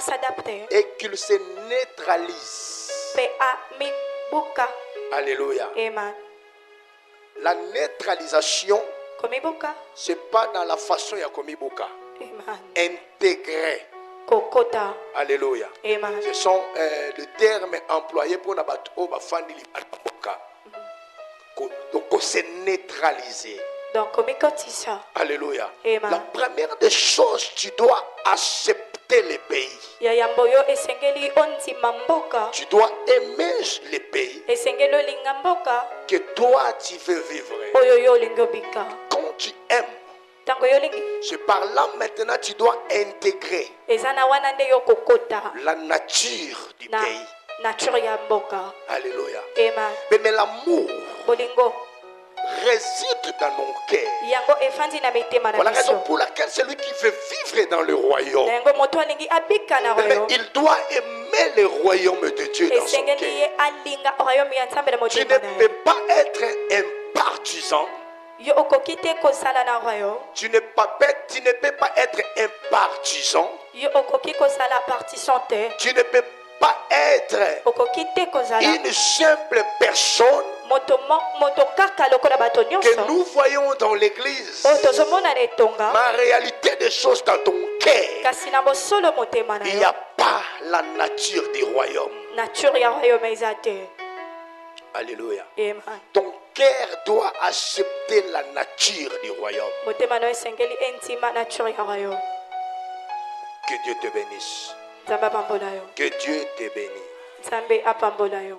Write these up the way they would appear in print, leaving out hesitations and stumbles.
s'adapter et qu'il se neutralise. pe a mi buka Alléluia. amen La neutralisation, komibuka ce n'est pas dans la façon ya komibuka. amen Intégrer. kokota Alléluia. amen Ce sont les termes employés pour la famille. Donc, c'est neutraliser. donc komikotisa Alléluia. Amen. La première des choses, tu dois accepter les pays. yayambo yo esengeli ondima mboka Tu dois aimer les pays esengeli olinga mboka que toi tu veux vivre. oyo yo olingi obika Quand tu aimes, ntango yo olingi c'est par là maintenant tu dois intégrer eza na wana nde yo kokota la nature du na pays. nature ya mboka Alléluia. amen Mais l'amour bolingo réside dans nos cœurs. yango efandi na mitema na Voilà la raison biso pour laquelle celui qui veut vivre dans le royaume, na yango moto alingi abika na mais royaume il doit aimer le royaume de Dieu dans son esengeli cœur. ye alinga royaume ya nzambe na Tu motema ne na peux ye pas être un partisan. yo okoki te kozala na royaume Tu ne peux pas être un partisan. yo okoki kozala partisan te Tu ne peux pas être okoki te kozala une simple personne moto kaka lokola bato que nyonso nous voyons dans l'église. oyo tozomona na etonga Ma réalité des choses dans ton cœur, kasi na bosolo motema na il yo n'y a pas la nature du royaume. nature ya royaume eza te Alléluia. amen Ton cœur doit accepter la nature du royaume. motema na yo esengeli endima nature ya royaume Que Dieu te bénisse. nzambe apambola yo Que Dieu te bénisse. nzambe apambola yo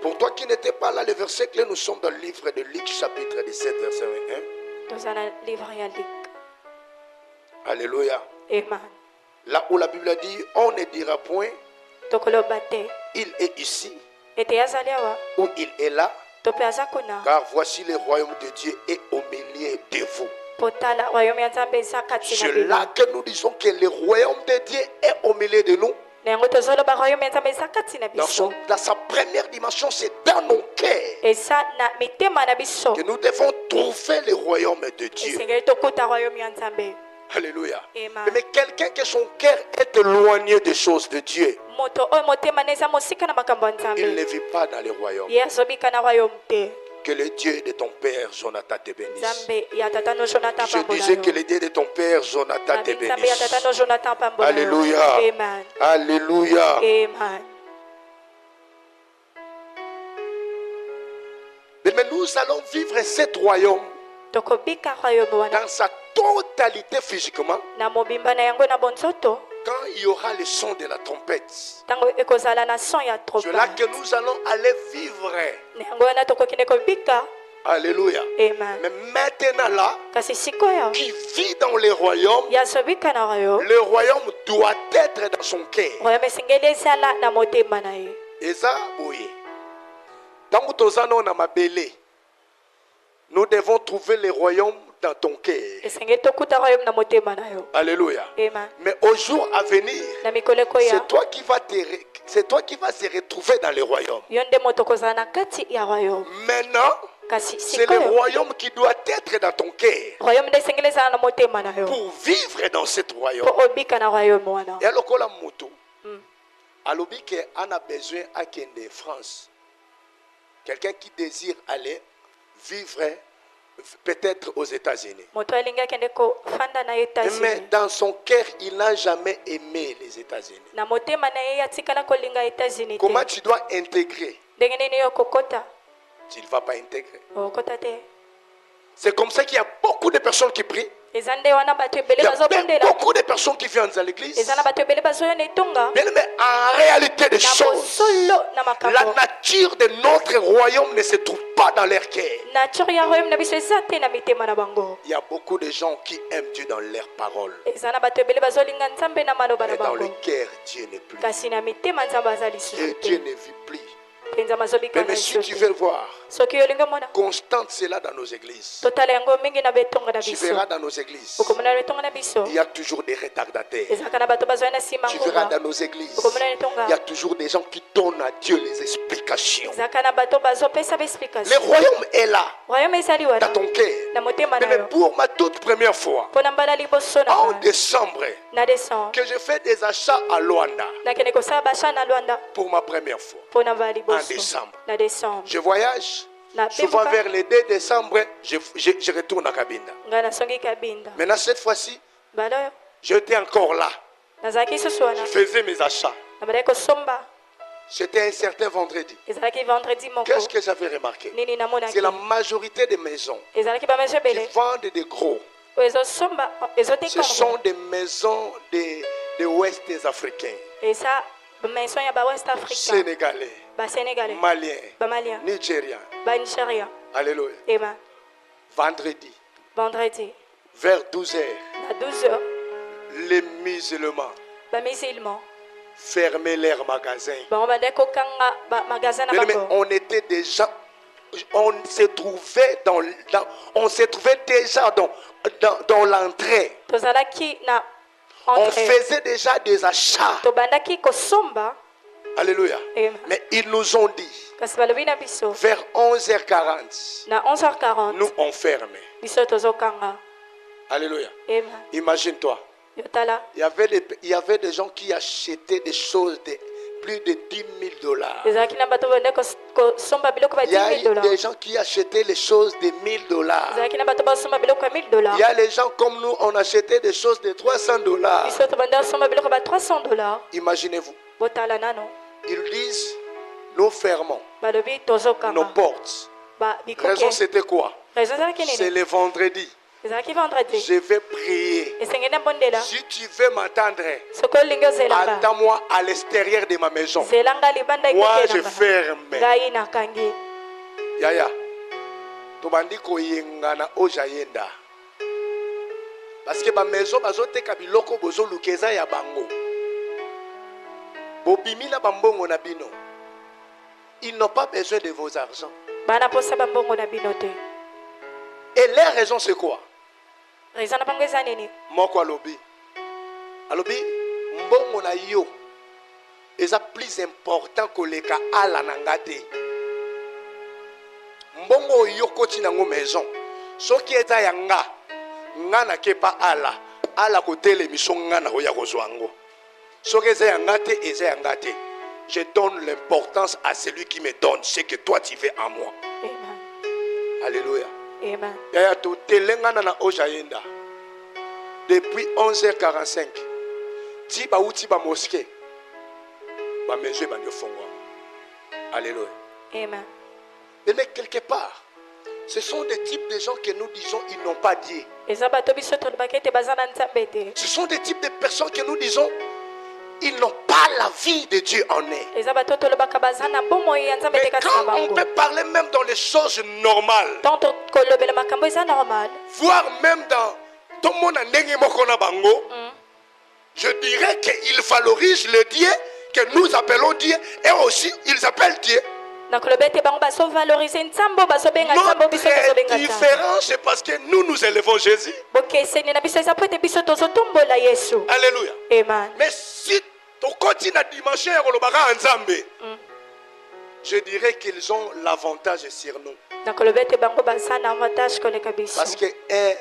Pour toi qui n'étais pas là, le verset clé, nous sommes dans le livre de Luc, chapitre 17, verset 21. toza na livre ya lik Alléluia. amen Là où la Bible a dit, on ne dira point, tokoloba te il est ici, ete azali awa ou il est là, to mpe aza kuna car voici le royaume de Dieu est au milieu de vous. po tala royaume ya nzambe eza kati na C'est bino là que nous disons que le royaume de Dieu est au milieu de nous. na yango tozoloba royaume ya nzambe eza kati na biso Dans sa première dimension, c'est dans nos cœurs eza na mitema na biso que nous devons trouver le royaume de Dieu. esengeli tokuta royaume ya nzambe Alléluia. Amen. Mais quelqu'un que son cœur est éloigné des choses de Dieu, moto oyo motema na eza mosika na makambo ya il nzambe ne vit pas dans le royaume. ye azobika na royaume te Que le Dieu de ton père Jonathan te bénisse. nzambe ya tata no jonathan Je apambola disais que yo le Dieu de ton père Jonathan te Nabi nzambe ya tata bénisse. no jonathan apambola yo Alléluia. amen Alléluia. amen Mais nous allons vivre cet royaume tokobika royaume wana dans sa totalité physiquement na mobimba na yango na bonzoto quand il y aura le son de la trompette. ntango ekozala na son ya C'est là tropa que nous allons aller vivre. na yango wana tokoki nde kobika Alléluia. amen Mais maintenant là, kasi sikoyo qui vit dans le royaume, ya azobika na royaume le royaume doit être dans son cœur. royaume esengeli ezala na motema na ye Eza boye. Tango tozano na mabele, nous devons trouver le royaume dans ton cœur. esengeli tokuta royaume na motema na yo Alléluia. amen Mais au jour à venir, na mikolo ekoya c'est toi qui vas se retrouver dans le royaume. yo nde moto kozala na kati ya royaume Maintenant, kasi c'est le sikoyo royaume qui doit être dans ton cœur royaume nde esengeli ezala na motema na yo pour vivre dans ce royaume. mpo obika na royaume wana Et lokola mutu, alobi que on a besoin à Kende France. Quelqu'un qui désire aller vivre peut-être aux États-Unis. moto alingi akende kofanda na Mais États-Unis dans son cœur, il n'a jamais aimé les États-Unis. na motema na ye atikala kolinga États-Unis te Comment tu dois intégrer? ndenge nini yo kokota Tu ne vas pas intégrer. okota te C'est comme ça qu'il y a beaucoup de personnes qui prient. eza nde wana bato ebele Il y a même bazobondela beaucoup de personnes qui viennent à l'église. eza na bato ebele bazoya na etonga Bien, mais en réalité des na choses, bosolo na la makambo nature de notre royaume ne se trouve pas dans leur cœur. nature ya royaume na biso eza te na mitema na bango Il y a beaucoup de gens qui aiment Dieu dans leurs paroles. eza na bato ebele bazolinga nzambe na maloba na Mais dans le bango cœur, Dieu n'est plus. kasi na mitema nzambe aza Et lisusu Dieu te ne vit plus. mpenza mazobika na Mais si tu biso veux voir, soki olingi omona constante cela dans nos églises. totala yango mingi na betonga na Tu biso verras dans nos églises, okomona na betonga na biso il y a toujours des retardataires. ezalaka na bato bazwai na nsima Tu verras ngonga dans nos églises, okomona na etonga il y a toujours des gens qui donnent à Dieu les explications. ezalaka na bato bazopesa Le baexplication royaume est là, royaume ezali wana dans ton cœur. na motema na Mais yo pour ma toute première fois, mpo na mbala liboso na en ngai décembre, na décembre que je fais des achats à Luanda nakende kosala basha na lwanda pour ma première fois. mpo na mbala En liboso décembre. na décembre Je voyage, na souvent pembuka vers le 2 décembre, je retourne à Kabinda. ngai nasongi kabinda Maintenant, cette fois-ci, mbala oyo j'étais encore là. nazalaki lisusu wana Je faisais mes achats. na bazalaki kosomba C'était un certain vendredi. ezalaki vendredi moko Qu'est-ce que j'avais remarqué? nini namonaki C'est la majorité des maisons ezalaki bameso qui ebele vendent des gros. oyo ezosomba ezoteka Ce sont des maisons des Ouest africains, eza maison ya bawest africain Sénégalais, basénégalais Maliens, bamalien Nigériens. banigérien Alléluia. ema Vendredi, vendredi vers 12h, na 12h les musulmans bamisilman fermaient leurs magasins. bango bandaki kokanga bamagasin na Mais bango on était déjà, on se trouvait on se trouvait déjà dans l'entrée. tozalaki na On entrée faisait déjà des achats. tobandaki kosomba Alléluia. ema Mais ils nous ont dit, kasi balobi na biso vers 11h40, na 11h40 nous on ferme. biso tozokanga Alléluia. ema Imagine-toi, yo tala il y avait des gens qui achetaient des choses de plus de 10 000 dollars. ezalaki na bato bandaki kosomba biloko ba Il y a 10 eu 000 des dollars gens qui achetaient les choses de 1000 dollars. ezalaki na bato basomba biloko ya 1000 dollars Il y a les gens comme nous, on achetait des choses de 300 dollars. biso tobanda kosomba biloko ba 300 dollars Imaginez-vous, botala nano ils disent, nous fermons balobi nos tozokanga portes. ba Raison, bikoke c'était quoi? raison ezalaki C'est nini le vendredi. ezalaki vendredi Je vais prier. esengeli na mbondela Si tu veux m'attendre, soki olingi ozelanga attends-moi à l'extérieur de ma maison. zelanga libanda Moi, je ekukenanga ferme. ngai nakangi Yaya, tobandi koyengana ojayenda. Parce que ba maison bazoteka biloko bozoluka eza ya bango. Bobimi na bambongo na bino. Ils n'ont pas besoin de vos argents. bana posa bambongo na bino te Et leur raison c'est quoi? raison na bango eza nini Moko alobi. Alobi mbongo na yo eza plus important koleka ala na nga te. Mbongo oyo koti nango maison. Soki eza ya nga na kepa ala kotele miso nga na oya kozwa ngo. Soki eza ya nga te eza ya nga te. Je donne l'importance à celui qui me donne ce que toi tu fais en moi. amen Alléluia. amen Yaya to telengana na ojayenda. Depuis 11h45. Ti ba uti ba mosquée. Ba maison ba nyofongwa. Alléluia. amen Mais quelque part, ce sont des types de gens que nous disons ils n'ont pas Dieu. eza bato biso tolobaki ete baza na nzambe te Ce sont des types de personnes que nous disons ils n'ont pas la vie de Dieu en eux. eza bato tolobaka baza na bomoi ya nzambe Mais te kasi na quand on bango peut parler même dans les choses normales, tant kolobela makambo eza normal voire même dans tout le monde a ndenge moko na bango, je dirais qu'ils valorisent le Dieu que nous appelons Dieu et aussi ils appellent Dieu. nakoloba ete bango bazovalorize nzambo bazobenga nzambo biso Notre tozobenga nzambo différence c'est parce que nous élevons Jésus. bokeseni na biso eza po ete biso tozotombola yesu Alléluia. amen Mais si tu continues à dimension ya kolobaka nzambe, je dirais qu'ils ont l'avantage sur nous. nakoloba ete bango baza na avantage koleka biso Parce qu'un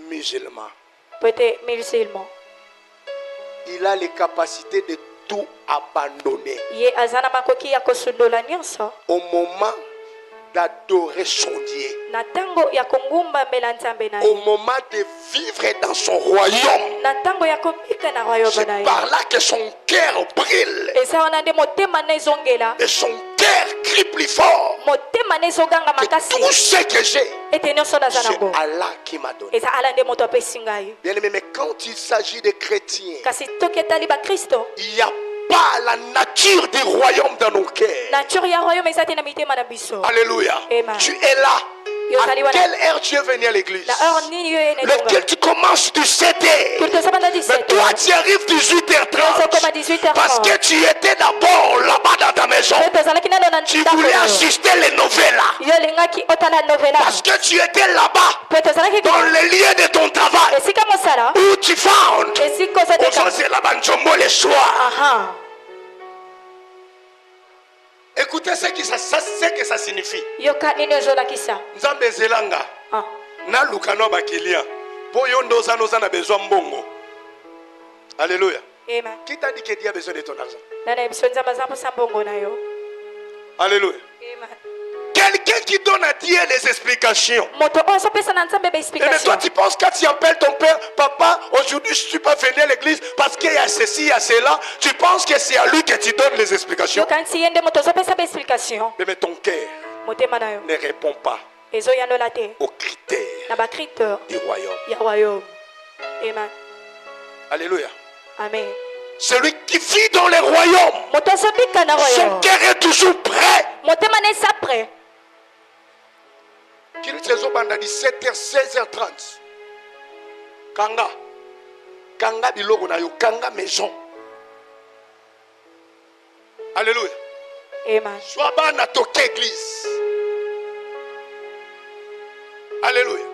musulman, po ete musulman il a les capacités de tout abandonner ye aza na makoki ya kosundola nyonso au moment d'adorer son Dieu, na ntango ya kongumbamela nzambe na au ye moment de vivre dans son royaume. na ntango ya kobika na royaume C'est na ye par là que son cœur brille eza wana nde motema na ezongela et son cœur crie plus fort motema na ezoganga que makasi tout ce que j'ai, ete nyonso naza c'est nango Allah qui m'a donné. eza ala nde moto apesi ngai Bien aimé, mais quand il s'agit de chrétiens, kasi toki etali bakristo il n'y a pas la nature du royaume dans nos cœurs. nature ya royaume eza te na mitema na biso Alléluia. Amen. Tu es là. Yo À saliwa na. quelle heure tu es venu à l'église? Na heure nini yo ene Le tonga. culte commence du 7h. Culte ça banda Mais 17. toi, tu arrives Yo so 18h30. koma 18h30. Parce que tu étais d'abord là-bas dans ta maison. Yo tozalaki nano na Tu ndako voulais na yo. assister les novellas. Yo lingaki otala novela. Parce que tu étais là-bas, Pe tozalaki dans les lieux de ton travail, esika mosala. où tu found. Esiko zoteka. Aujourd'hui, c'est là-bas, Njombo le soir. Aha. Écoutez ce que ça signifie. Yoka nini ozolakisa. Nzambe zelanga. Ah. Na lukano bakilia. Po yo ndoza na besoin mbongo. Alléluia. Amen. Qui t'a dit que Dieu a besoin de ton argent? Nana ebisonza mazambo sambongo na yo. Alléluia. Amen. Quelqu'un qui donne à Dieu les explications. Moto oyo sopesa na nzambe ba Mais toi, explication. tu penses quand tu appelles ton père, papa, aujourd'hui je ne suis pas venu à l'église parce qu'il y a ceci, il y a cela. Tu penses que c'est à lui que tu donnes les explications. Yokanti yende moto sopesa ba explication. Mais ton cœur Motema na yo. ne répond pas Ezo yanola te. aux critères Na ba critère du royaume. ya royaume. Amen. Alléluia. Amen. Celui qui vit dans les royaumes, Moto sopika na son royaume. cœur est toujours prêt. Motema na sa prêt. Qu'il te zobanda 17h, 16h30. Kanga biloko na yo, kanga maison. Alléluia. Amen. Sois bana toke église. Alléluia.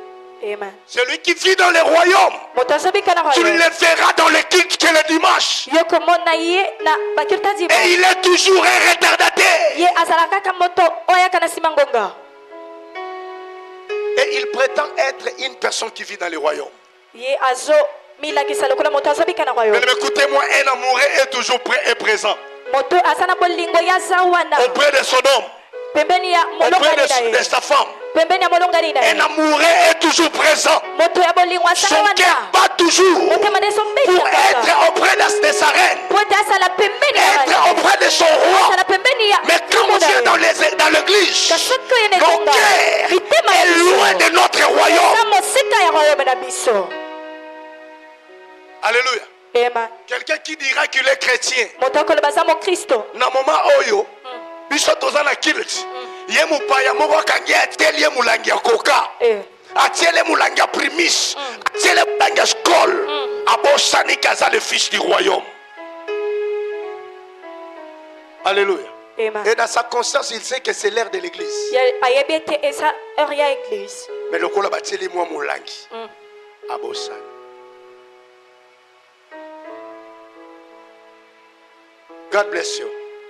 Amen. Celui qui vit dans les royaumes, Moto sopika na tu royaume. le verras dans le culte que le dimanche. Yoko mona ye na ba kirta Et dimanche. il est toujours un retardataire. Ye azalaka ka moto oya kana simangonga. Et il prétend être une personne qui vit dans les royaumes. Ye azo milakisa lokola moto azobika na royaume. Mais écoutez-moi, un amoureux est toujours prêt et présent. Moto asana bolingo ya zawana. Auprès de son homme, Pembeni ya auprès molongani na de ye. sa femme. Pembeni ya molongani na Un ye. amoureux est toujours présent. Moto ya bolingo Son asana cœur wana. bat toujours Motema ne pour sombeka. être auprès de sa reine, Pote asala pembeni ya être wana. auprès de son roi. Asala pembeni ya. Mais quand on vient dans l'église, Kasoko yene mon tonga. cœur Mitema est loin de notre Na royaume. mosika ya royaume na biso. Alléluia. Amen. Quelqu'un qui dira qu'il est chrétien, Moto akoloba za mo Kristo. na moment oyo, biso toza na kilt. Ye mupaya moko akangi ateli ye mulangi ya koka. Atiele mulangi ya primis. Atiele mulangi ya skol. Abosani kaza le fils du royaume. Alléluia. Amen. Et dans sa conscience, il sait que c'est l'heure de l'église. Ya ayebi ete eza heure ya église. Mais le kola batieli mwa mulangi. Abosani. God bless you.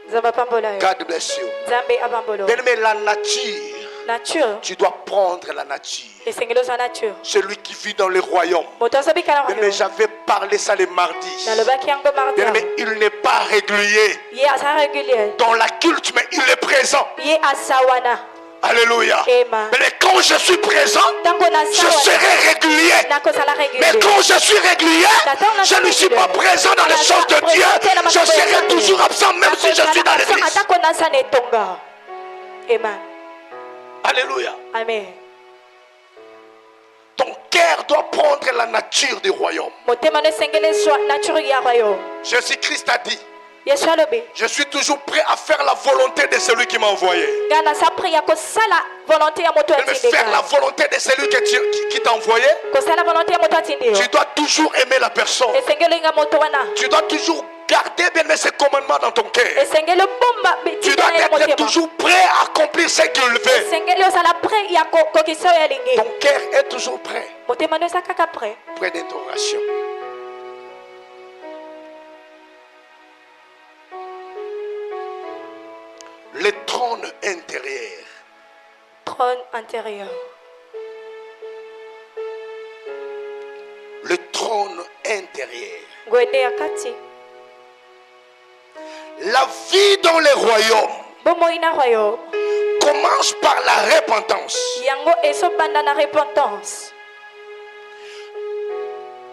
Nzambe apambola yo. God bless you. Nzambe apambola. Bien aimé, la nature. Nature. Tu dois prendre la nature. Esengelo za nature. Celui qui vit dans les royaumes. Moto azobika na Mais royaume. j'avais parlé ça le mardi. Nalobaki yango mardi. Bien aimé, il n'est pas régulier Ye aza régulier. dans la culte, mais il est présent. Ye asawana. Alléluia. Amen. Mais quand je suis présent, Tango na je sawana. serai régulier. Nakozala régulier. Mais quand je suis régulier, je ne suis pas présent dans les choses de Dieu. Je serai toujours absent même si je suis dans l'église. Atako nasa netonga. Amen. Alléluia. Amen. Ton cœur doit prendre la nature du royaume. Motema ne sengele zwa nature ya royaume. Jésus-Christ a dit, Yesu alobi. je suis toujours prêt à faire la volonté de celui qui m'a envoyé. Ngana sa priya kosala volonté ya moto Mais faire la atindeka. volonté de celui qui t'a envoyé, Kosala volonté ya moto atindeka. tu dois toujours aimer la personne. Esengelo inga moto wana. Tu dois toujours garder bien ses commandements dans ton cœur. Esengelo bomba Tu dois bitina ya être motema. toujours prêt à accomplir ce qu'il veut. Esengelo sala prêt ya kokisa ya lingi. Ton cœur est toujours prêt. Motema ne sakaka prêt. Prêt d'interrogation. Le trône intérieur. Trône intérieur. Le trône intérieur. Gwende ya kati. La vie dans les royaumes Bomoi na royaume. commence par la repentance. Yango esobanda na repentance.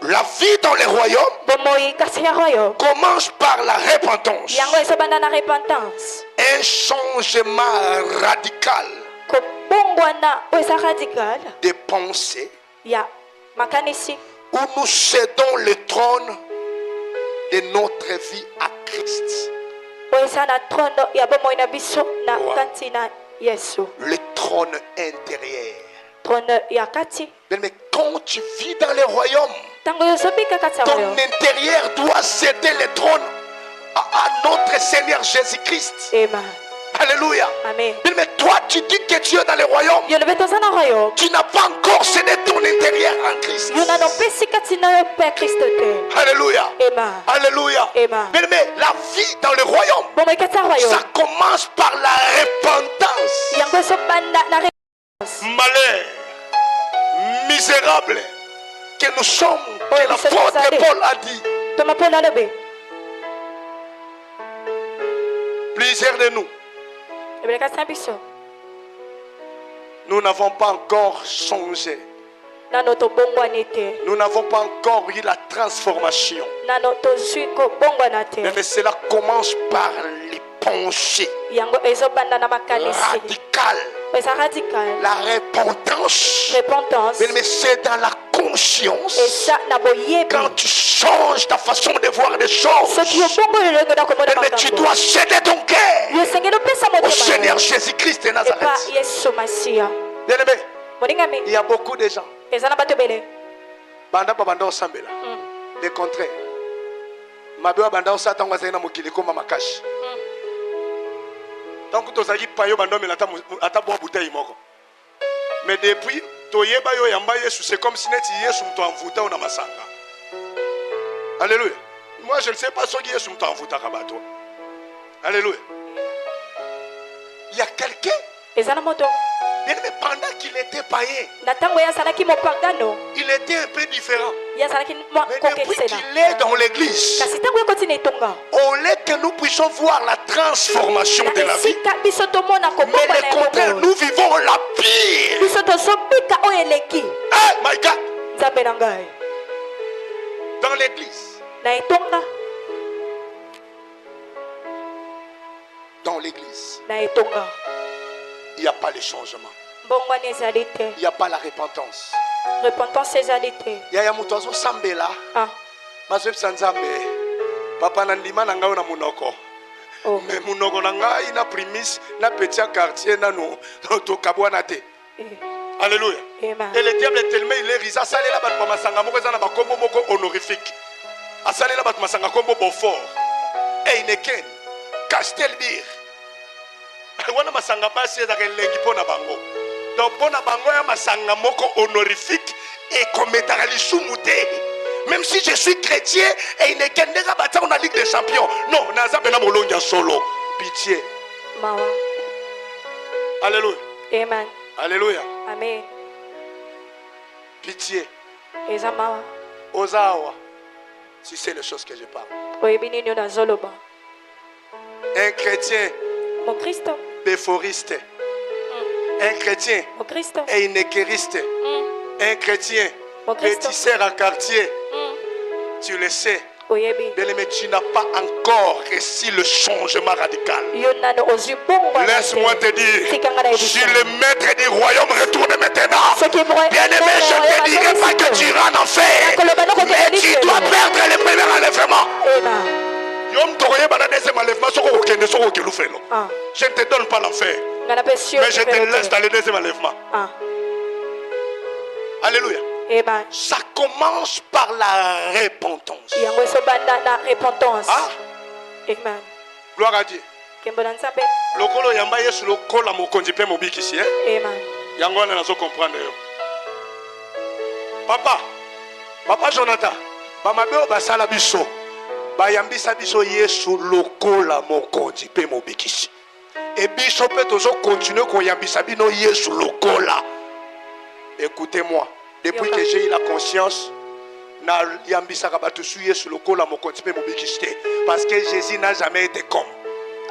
La vie dans les royaumes Bomoi kasi ya royaume. commence par la repentance. Yango esobanda na repentance. Un changement radical Kobongwana o eza radical de pensée ya makanisi où nous cédons le trône de notre vie à Christ. o eza na trône ya bomoi na biso na Wow. kati na Yesu. Le trône intérieur. trône ya kati. Mais quand tu vis dans les royaumes, Tango yozobika kati ya ton royaume. intérieur doit céder le trône à notre Seigneur Jésus-Christ. Amen. Alléluia. Amen. Mais toi, tu dis que tu es dans les royaumes. Yo lebe toza na royaume. Tu n'as pas encore cédé ton intérieur en Christ. Yo na nopesi kati na yo pe Kristo te. Alléluia. Amen. Alléluia. Amen. Mais la vie dans le royaume, Bomoi kati ya ça royaume. commence par la repentance. Yango ezobanda na repentance. Malheur, misérable que nous sommes, que Oui, c'est l'apôtre ça. Paul a dit. Toma Paul alobi. Plusieurs de nous, Ebele kati na biso. nous n'avons pas encore changé. Nano tobongwani te. Nous n'avons pas encore eu la transformation. Nano tozwi kobongwana te. Mais cela commence par les pensées Yango ezobanda na makanisi. radicales. Eza radical. La repentance. Repentance. Mais c'est dans la conscience. Eza na boyebi. Quand tu changes ta façon de voir les choses, Soki obongo lelenge na komona mais tu makambo. dois céder ton cœur Yosengeli opesa au motema. Seigneur Jésus-Christ de Epa Nazareth. Yesu Masiya. Bien-aimé, Molingami. il y a beaucoup de gens. Eza na bato ebele. Banda pa banda osambela. Le contraire. Mabewa banda osata ngwa zaina mokili koma makashi. Donc tozali payo banda mela ata bo bouteille moko. Mais depuis toyeba yo yamba Yesu, c'est comme si neti Yesu mto envuta ona masanga. Alléluia. Moi je ne sais pas ce que Yesu mto envuta kabato. Alléluia. Il y a quelqu'un, Eza na moto. bien mais pendant qu'il était païen, Na tango yazalaki mopagano. il était un peu différent. Yazalaki Mais depuis kokesena. qu'il est dans l'église, Kasi tango ekoti na etonga. au lieu que nous puissions voir la transformation de la vie, Esika biso tomona mais kobongwa na le contraire, yango. nous vivons la pire. Biso tozobika oyo eleki. Hey, my God, Nzambe na ngai. dans l'église, Na etonga. dans l'église, Na etonga. il n'y a pas le changement. Mbongwani ezali te. Il n'y a pas la repentance. Repentance ezali te. Il y a mutu azosambela, Ah. mazwebisa nzambe. Papa na ndima na ngai na munoko. Oh. Mais munoko na ngai na primis na petit quartier nano tokabwana te. Eh. Alléluia. Amen. Et le diable est tellement hilarieux. Asalela bat ba masanga moko eza na ba kombo moko honorifique. Asalela bat masanga kombo Beaufort. Heineken, Castelbir. Wana masanga basi eza kelengi pona bango. Donc pona bango ya masanga moko honorifique et kometaka lisumu te. Même si je suis chrétien et Heineken ndeka bata na Ligue des Champions. Non, naza pena molongia solo. Pitié. Mawa. Alléluia. Amen. Alléluia. Amen. Pitié. Eza mawa. Ozawa. Si c'est les choses que je parle. Oyebi nini oyo nazoloba. Un chrétien Mon Kristo. béforiste. Un chrétien Mon Kristo. heinekeriste. Un chrétien Mon Christ. bâtisseur à quartier. Tu le sais. Oyebi. Bien-aimé, tu n'as pas encore reçu le changement radical. Yo nano ozwi bongwana te. Laisse-moi te dire, Tikanga na si ebisa. le maître du royaume retourne maintenant, Ce qui pourrait- bien-aimé, je ne te dirai pas que tu iras en enfer, mais tu dois perdre le premier enlèvement. Amen. Yom tokoye bana deuxième enlèvement, soko okende, soko okelu felo. Ah. Je ne te donne pas l'enfer, Ngana pe sio mais je te kifero laisse te. dans le deuxième enlèvement. Ah. Alléluia. Amen. Ça commence par la repentance. Yango esobanda na repentance. Ah, Amen. gloire à Dieu. Kembo na Nzambe. Lokolo yamba Yesu lokola mokonzi pe mobikisi, hein? Amen. Yango wana nazo comprendre yo. Papa Jonathan, bamabe o basala biso. Bayambisa biso Yesu lokola mokonzi pe mobikisi. Et biso pe tozo continuer koyambisa bino Yesu lokola. Écoutez-moi, depuis que j'ai eu la conscience, na yambisa kabatu su Yesu lokola mokonzi pe mobikisi te, parce que Jésus n'a jamais été comme.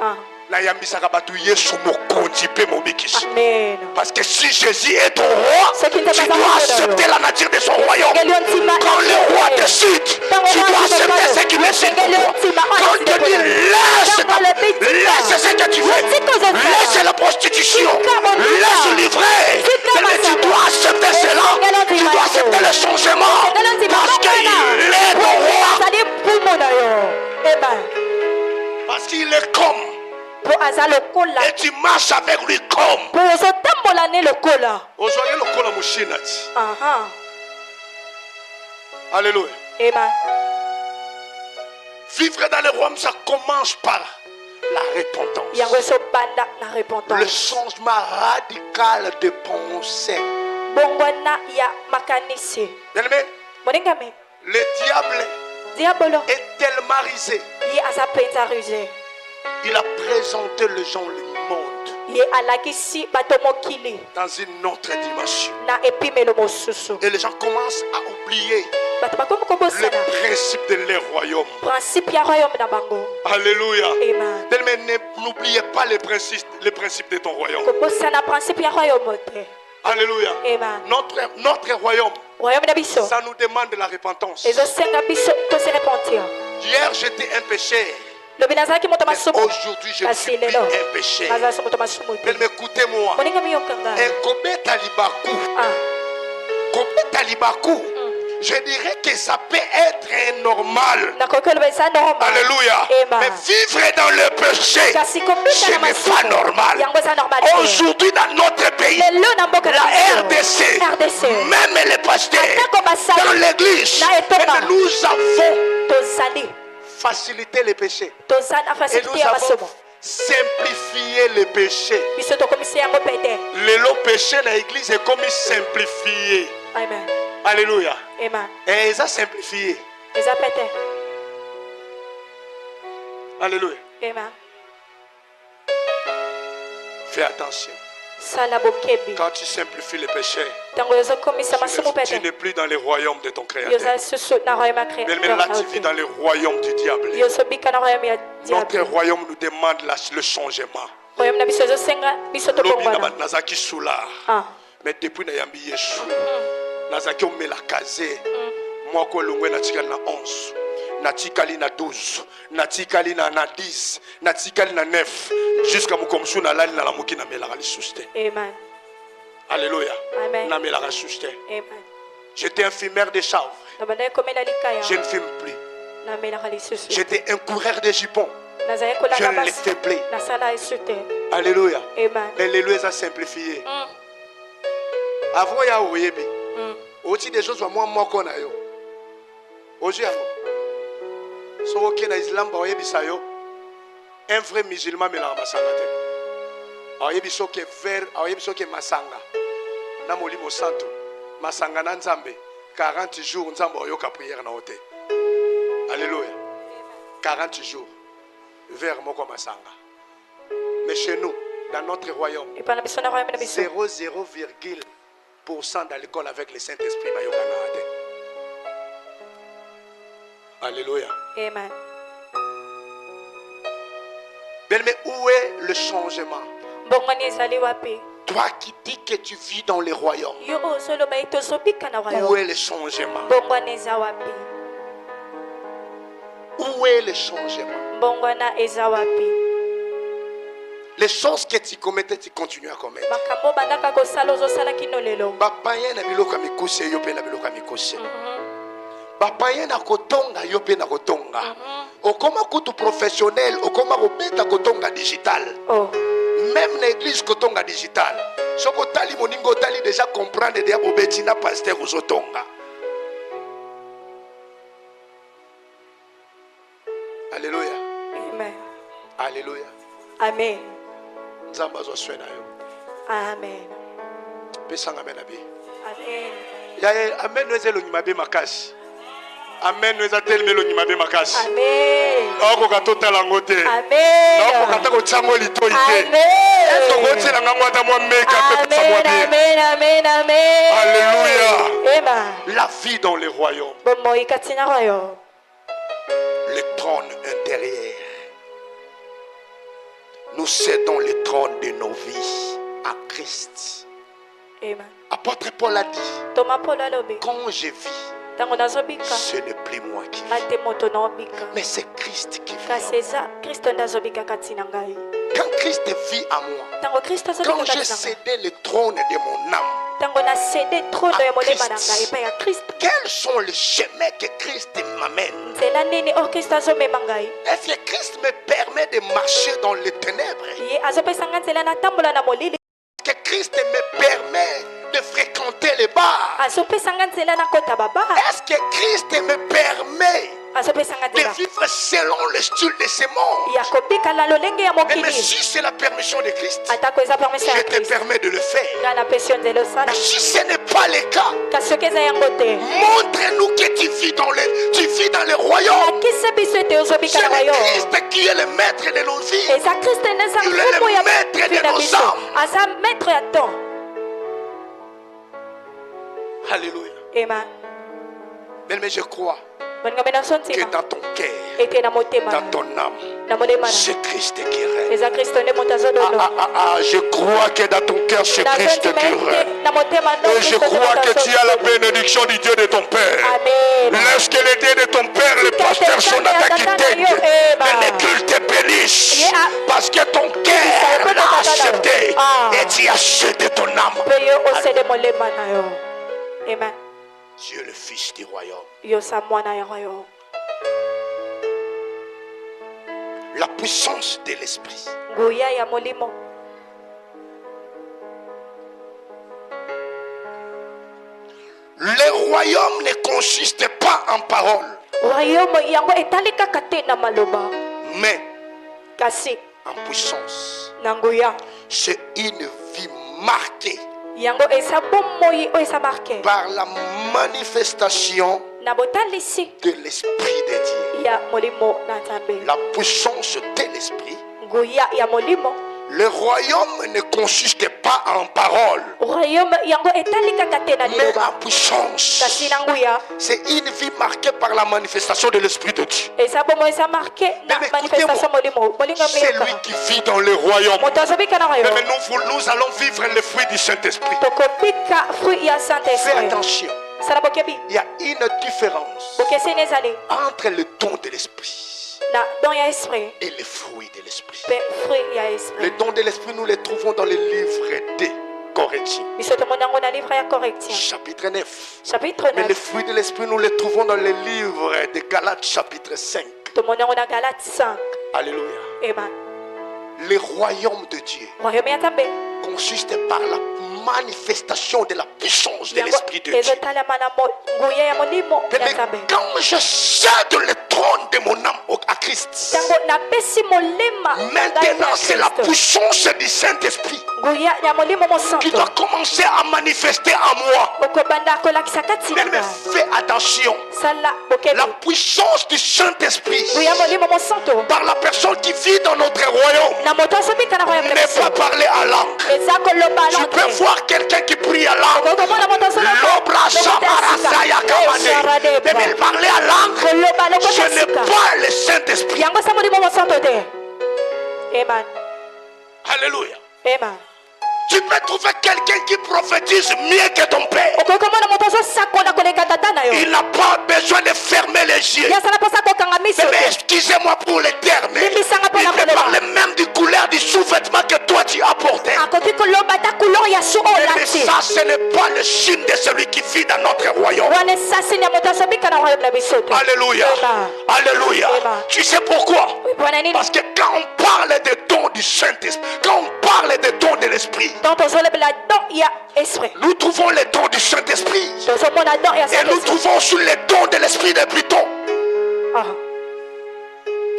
Ah. Na yambisa kabatu Yesu mokonzi pe mobikisi. Amen. Parce que si Jésus est ton roi, Ce qui ne tu t'a pas dois fait accepter la nature de son royaume. Quand le roi décide, tu dois accepter ce qu'il décide pour toi. Quand il te dit laisse ce que tu fais, laisse la prostitution, laisse livrer, mais tu dois accepter cela. Tu dois accepter le changement. Parce qu'il est ton roi. Amen. Parce qu'il est comme. Po aza eza lokola Et tu marches avec lui comme. mpo ozotambola ne lokola. Ozwaki lokola moshina ti. Aha. Alléluia. Amen. Vivre dans le royaume, ça commence par la repentance. Yango ezobanda na Le repentance. changement radical de pensée. Bongwana ya makanisi. Bien-aimé, Moningame. le diable Diabolo. est tellement risé. Ye aza mpenza rusé. Il a présenté les gens le monde Ye alakisi bato mokili dans une autre dimension. na epimelo mosusu. Et les gens commencent à oublier Bato bakomi le kobosana principe de leur royaume. principe ya royaume na bango. Alléluia. Amen. Mais n'oubliez pas les principes de ton royaume. Kobosana principe ya royaume te. Alléluia. Amen. Notre royaume, Royaume na biso. ça nous demande de la repentance. Ezosenga biso tose repentir. Hier, j'étais un pécheur. Lobi nazalaki moto Mais masumu. aujourd'hui, je ne suis plus lelo un pécheur. nazalaki moto masumu te. Mais écoutez-moi. Moninga miyokanga. Kobeta libaku. Ah. Kobeta libaku. Je dirais que ça peut être normal. Nakoki oloba eza normal. Alléluia. Amen. Mais vivre dans le péché, Kasi kobeta ce na n'est masumu. pas normal. Yango eza normal te. Aujourd'hui, dans notre pays, Lelo na mboka na la biso. RDC, même les pasteurs, Atako basali. dans l'église, Na etonga. et nous avons Tozali. facilité les péchés. Tozali na Et facilité nous ya avons masumu. simplifié les péchés. Biso tokomisi yango pete. Le péché dans l'église est comme simplifié. Amen. Alléluia. Amen. Et ils ont simplifié. Eza pete. Alléluia. Amen. Fais attention. Sala bokebi. Quand tu simplifies les péchés, Tango yozokomisa masumu tu pete. n'es plus dans le royaume de ton Créateur. Yoza susu na royaume ya Mais là, tu vis créateur. dans le royaume du diable. Yozobika na royaume ya Notre diable. royaume nous demande le changement. Royaume na biso ezosenga biso Lobi na tobongwana. ba- nazaki soulard. Ah. Mais depuis na yambi Yesu. Nazaki omela kaze. Mwako longwe natikali na 11. Natikali na 12. Natikali na 10. Natikali na 9. Jusqu'à mokomsu na lali na lamuki na melaka lisusu te. Amen. Alléluia. Amen. Na melaka lisusu te. Amen. J'étais un fumeur de chanvre. Nabandaki komela likaya. Je ne fume plus. Namelaka lisusu. J'étais un coureur de jupons. Nazali Je kolanga ne le basi. fais plus. Nasala esu te. Alléluia. Amen. Mais les lois ont simplifié. Mm. Avant, il y a oyebi. Mm. Aussi des choses, moi, qu'on a yo. Aujourd'hui, so ok na Islam, ba oyebi sa yo. Un vrai musulman me la masanga te. Oyebi so ke ver, oyebi so ke masanga. Na molimo santo. Masanga na nzambe. 40 jours nzambe oyoka prière na ote. Alléluia. 40 jours. Vers moko masanga. Mais chez nous, dans notre royaume, Epana biso na royaume na biso. 0,0% d'alcool avec le Saint-Esprit. Alléluia. Amen. Bien, mais où est le changement? Bongwani ezali wapi? Toi qui dis que tu vis dans le royaume, Yo ozoloba ete ozobika na où royaume. est le changement? Bongwana eza wapi? Où est le changement? Bongwana eza wapi? Les choses que tu commettais, tu continues à commettre. Makambo bandaka kosala ozosala kino lelo. Bapaya na biloko mikuse yo pe na biloko mikuse. Bapaya na kotonga yo pe na kotonga. Okoma kutu professionnel, okoma kobeta kotonga digital. Oh. Même l'église kotonga digital. Soko tali moningo tali déjà comprendre de abobeti na pasteur ozotonga. Alléluia. Amen. Alléluia. Amen. Nzamba zo swena yo. Amen. Pesanga amen abi. Amen. Ya amen no ezelo nyima be makasi. Amen no ezateli melo nyima be makasi. Amen. Oko katotala ngote. Amen. Oko katako tsango litoi te. Amen. Tokotela ngango ata mwa meka pe pesa mwa bien. Amen. Amen. Amen. Alléluia. Amen. La vie dans les royaumes. Bomoi katina royaume. Le trône intérieur. Nous cédons le trône de nos vies à Christ. Amen. Apôtre Paul a dit, Thomas Paul alobi. quand je vis, Tango nazobika. ce n'est plus moi qui vis, Ate moto na obika. mais c'est Christ qui vit. Kasi eza Kristo ndazobika katina ngai. Quand Christ vit à moi, Tango Kristo azobika quand j'ai katina ngai. cédé le trône de mon âme, ntango nasede trono ya molema na ngai epai ya kristo Quels sont les chemins que Christ m'amène? nzela nini oyo kristo azomema ngai Est-ce que Christ me permet de marcher dans les ténèbres? ye azopesa ngai nzela natambola na molili Est-ce que Christ me permet de fréquenter les bars? azopesa ngai nzela nakota babara Est-ce que Christ me permet azopesa ngai de nzela vivre selon le style de ce monde? ya kobikala lolenge ya Mais mokili si c'est la permission de Christ, atako eza permission je ya te kristo permets de le faire. ngai napesi yo nzela osala Mais si ce n'est pas le cas, kasi soki eza yango te montre-nous que tu vis dans le royaume. lakisa biso ete ozobika C'est na le yo Christ qui est le maître de nos vies. eza kristo ene eza Il est le mfumu ya maître de vi na nos biso âmes. aza maître ya temps Alléluia. ema Mais je crois bolingo mena so que ntima dans ton cœur, ete na motema dans ton âme, na molema na c'est Christ qui règne. eza kristo nde moto azololo Je crois que dans ton cœur, c'est Christ qui nazondima règne. ete na motema Et je crois que tu as la bénédiction du Dieu de ton Père. amen Laisse que le Dieu de ton Père, le pasteur, son attaque qui t'aide. Mais le culte te bénisse. Parce que ton cœur l'a accepté. Et tu as acheté ton âme. mpe yo osede molema na yo amen Tu es le fils du royaume. yo sa mwana ya royaume La puissance de l'esprit. nguya ya molimo Le royaume ne consiste pas en paroles, royaume yango etali kaka te na maloba mais kasi en puissance. na nguya C'est une vie marquée yango eza bomoi oyo eza marke par la manifestation na botalisi de l'esprit de Dieu. ya molimo na nzambe La puissance de l'esprit. nguya ya molimo Le royaume ne consiste pas en paroles, royaume yango etali kaka te na mais liloba en puissance. kasi na nguya C'est une vie marquée par la manifestation de l'esprit de Dieu. eza bomo eza marke na Mais manifestation molimo molingo C'est miyoka lui qui vit dans le royaume. moto azobika na Mais royaume nous allons vivre le fruit du Saint-Esprit. tokobika fruit ya saint Fais esprit attention. sala bokebi Il y a une différence bokeseni ezali entre le don de l'esprit na don ya esprit et les fruits de l'esprit. mpe fruit ya esprit Les dons de l'esprit, nous les trouvons dans le livre de Corinthiens, biso tomoni yango na livre ya correctien chapitre 9. chapitre Mais les 9 fruits de l'esprit, nous les trouvons dans le livre de Galates, chapitre 5. tomoni yango na galate 5 Alléluia. ema Le royaume de Dieu royaume ya nzambe consiste par la manifestation de la puissance de yango l'esprit de Dieu. ezotalama na nguya ya molimo ya Mais nzambe quand je cède le trône de mon âme à Christ, ntango napesi molema maintenant c'est la puissance du Saint-Esprit nguya ya molimo qui mosanto doit commencer à manifester en moi. okobanda kolakisa kati na Mais nga fais attention, sala bokebi la puissance du Saint-Esprit nguya molimo mosanto par la personne qui vit dans notre royaume na moto azobika na royaume na n'est biso pas parler à langue. eza koloba Tu peux voir quelqu'un qui prie à langue. okomona moto L'obra Samarasaya Kamane. Mais il parlait à langue. koloba Ce n'est lokota pas le Saint-Esprit. yango sa molimo mosanto te amen Alléluia. amen Tu peux trouver quelqu'un qui prophétise mieux que ton père. okokomona moto azosakola koleka tata na yo Il n'a pas besoin de fermer les yeux. yasala mposa kokanga miso Mais te excusez-moi pour les termes. Limbisanga Il mpona peut koleba. parler même du couleur du sous-vêtement que toi tu as porté. akoki koloba ta couleur ya su oyo Mais olati ça, ce n'est pas le signe de celui qui vit dans notre royaume. wana esasini ya moto azobika na royaume na biso te Alléluia. Amen. Alléluia. Amen. Tu sais pourquoi? mpona nini Parce que quand on parle des dons du Saint-Esprit, quand on parle des dons de l'Esprit, donc tozolobela don ya esprit nous trouvons les dons du Saint-Esprit. tozomona don ya Et nous saint-esprit trouvons sur les dons de l'Esprit de Pluton.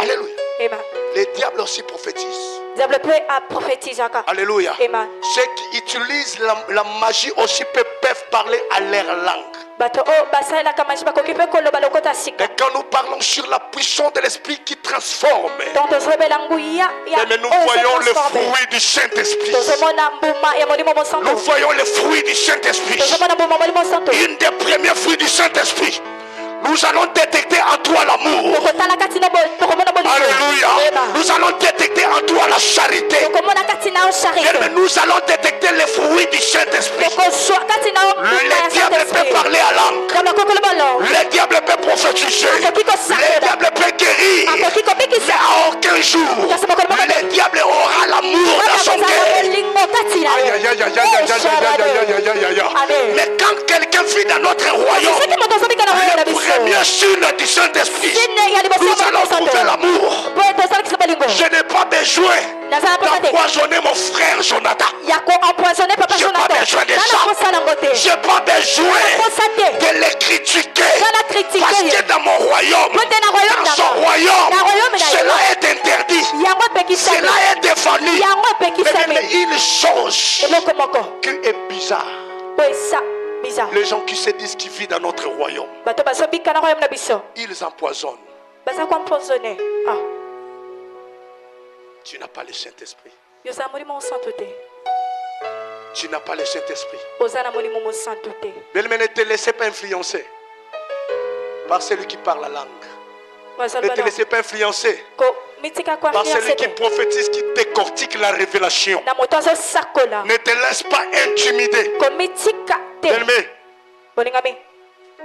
Alléluia. amen Les diables aussi prophétisent. diable mpe aprophétisaka Alléluia. amen Ceux qui utilisent la magie aussi peuvent parler à leur langue. bato oyo basalelaka maji bakoki mpe koloba lokota sika Et quand nous parlons sur la puissance de l'Esprit qui transforme, donc tozolobela nguya ya mais nous oyo voyons les ezotransforme. fruits du Saint-Esprit. tozomona mbuma ya molimo mosanto Nous voyons les fruits du Saint-Esprit. tozomona mbuma molimo mosanto Une des premiers fruits du Saint-Esprit, Nous allons détecter en toi l'amour. Alléluia. Nous allons détecter en toi la charité. Mais nous allons détecter les fruits du Saint-Esprit. Le diable peut parler à langue. Le diable peut prophétiser. Le diable peut guérir. Mais à aucun jour, le diable aura l'amour dans son cœur. Mais quand quelqu'un vit dans notre royaume, le premier signe du Saint-Esprit, nous allons trouver l'amour. Je n'ai pas besoin d'empoisonner mon frère Jonathan. Je n'ai pas besoin de ça. Je n'ai pas besoin de les critiquer. Parce que dans mon royaume, dans son royaume, cela est interdit. Cela est défendu. Mais une chose qui est bizarre. Les gens qui se disent qu'ils vivent dans notre royaume, ils empoisonnent. Tu n'as pas le Saint-Esprit. Tu n'as pas le Saint-Esprit. Ne te laissez pas influencer par celui qui parle la langue. Ne te laissez pas influencer par celui qui prophétise, qui décortique la révélation. Ne te laisse pas intimider. Bien-aimé,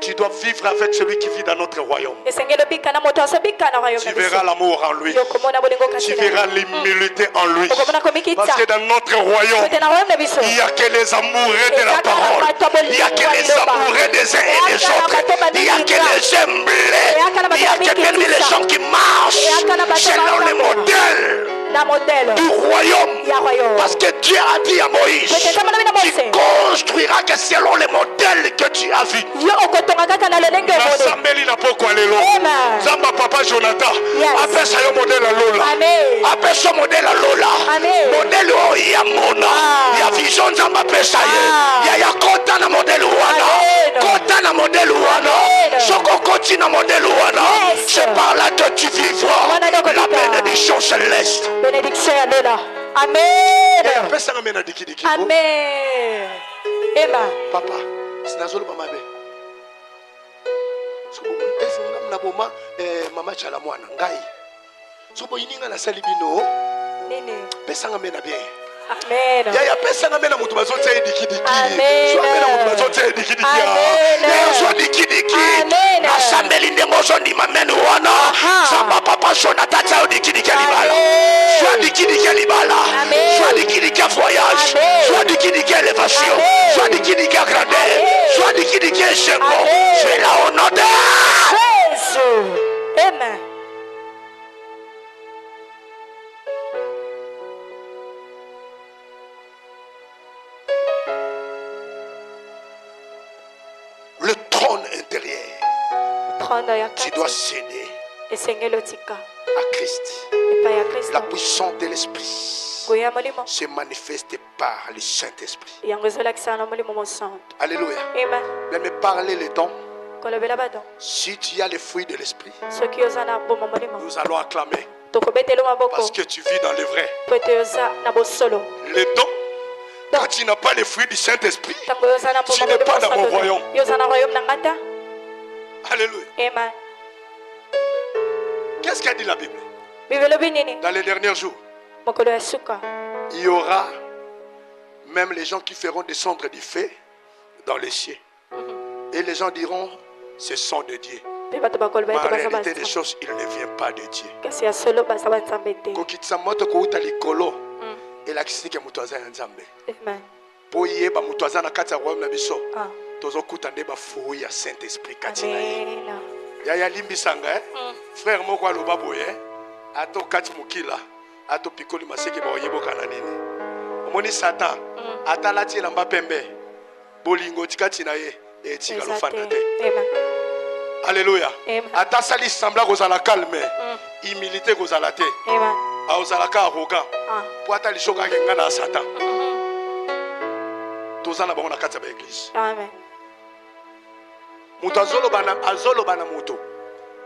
tu dois vivre avec celui qui vit dans notre royaume. Tu verras l'amour en lui. Tu verras l'humilité en lui. Parce que dans notre royaume, il n'y a que les amoureux de la parole. Il n'y a que les amoureux des uns et des autres. Il n'y a que les semblés. Il n'y a que même les gens qui marchent selon le modèle du royaume. Parce que Dieu a dit à Moïse, tu construiras que selon le modèle que tu as vu. Nasambeli na poko lelo. Zamba papa Jonathan. Apesa yo modèle à Lola. Apesa modèle à Lola. Modèle o ya mona. Ya vision zamba pesa ye. Ya kota na modèle wana. Kota na modèle wana. Soko koti na modèle wana. C'est par là que tu vivras la bénédiction céleste. Bénédiction à Lola. Amen. Amen. Amen. Papa, c'est nazolo mama be. Mama chala mwana ngai. Sobo ininga na salibino. Nene. Pesanga mena bien. Amen. Ya pesanga mena mutu bazote edikidiki. Amen. So mena mutu bazote edikidiki. Amen. So dikidiki. Amen. Asambeli ndemo zo ni mamenu wana. Samba papa Jonathan cha dikidiki libala. So dikidiki libala. So dikidiki voyage. So dikidiki élévation. So dikidiki grandeur. So dikidiki chemo. C'est la honneur. Amen. Le trône intérieur. Tu dois céder à Christ. La puissance de l'Esprit se manifeste par le Saint-Esprit. Alléluia. Mais me parler le temps. Si tu as les fruits de l'Esprit, nous allons acclamer. Parce que tu vis dans le vrai. Les dons, quand tu n'as pas les fruits du Saint-Esprit, tu n'es pas dans mon royaume. Alléluia. Amen. Qu'est-ce qu'a dit la Bible? Dans les derniers jours, il y aura même les gens qui feront descendre du feu dans les cieux. Et les gens diront, ce sont de Dieu. Mais en réalité des choses, il ne vient pas de Dieu. Po yeba mutu aza na kati ya royaume na biso tozokuta nde bafuyi ya Saint-Esprit kati na ye yaya limbisanga frère moko aloba boye ato kati mokila ato pikoli maseke baoyeboka na nini omoni Satan atalati elamba pembe bolingo tikati na ye etika lofanda te. Alléluia. Atasali sembla kozala calme humilité kozala te aozalaka arrogant po ata lishoka kenga na Satan. Tozana bango na kati ya église. Amen. Mutu azoloba na mutu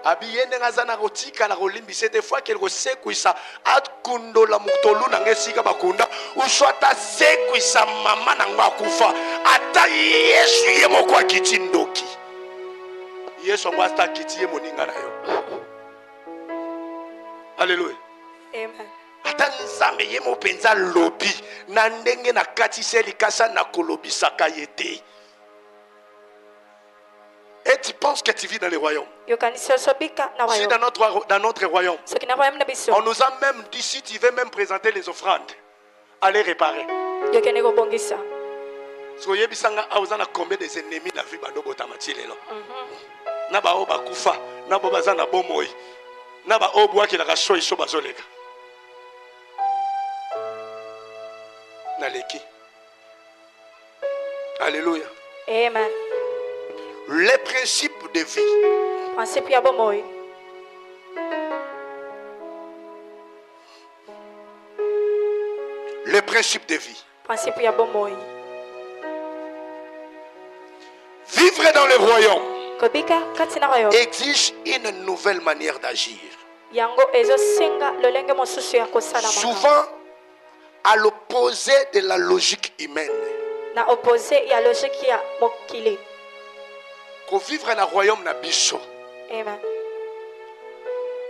abiye ndenge aza na kotika na kolimbisa des fois kele kosekwisa akundola mutolu na ngesika bakunda uswata sekwisa mama na ngo akufa ata Yesu ye moko akiti ndoki Yesu ngo atakiti ye moninga na yo. Alléluia. Amen. Ata nzambe ye mopenza lobi na ndenge na katise likasa na kolobisaka yete. Et tu penses que tu vis dans le royaume. Si dans notre royaume, on nous a même dit, si tu veux même présenter les offrandes, allez réparer. So yebisanga auzana combien des ennemis na vie bando botamachilelo. Na ba oba kufa, na ba bazana bomoi. Na ba obwa ki la kasho iso bazoleka. Na leki. Alléluia. Amen. Les principes de vie. Principe ya bomoi. Les principes de vie. Principe ya bomoi. Vivre dans le royaume Kobika katina royaume exige une nouvelle manière d'agir. Yango ezo singa lolenge mosusu ya kosala. Souvent à l'opposé de la logique humaine. Na opposé ya logique ya mokili. Ko vivre dans le royaume na biso. Amen.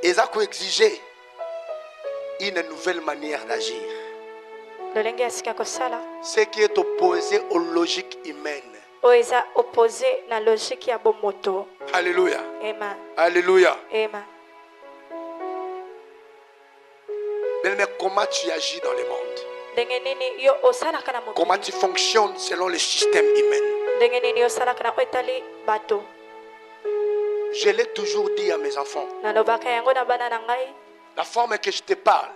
Eza ko exiger une nouvelle manière d'agir. Lolenge ya sika kosala. Ce qui est opposé aux logiques humaines. Oeza opposé na logique ya bomoto. Alléluia. Amen. Alléluia. Amen. Mais comment tu agis dans le monde? Dengenini yo osala kana mokili. Comment tu fonctionnes selon le système humain? Dengenini yo osala kana etali bato. Je l'ai toujours dit à mes enfants. Nalobaka yango na bana na ngai. La forme que je te parle,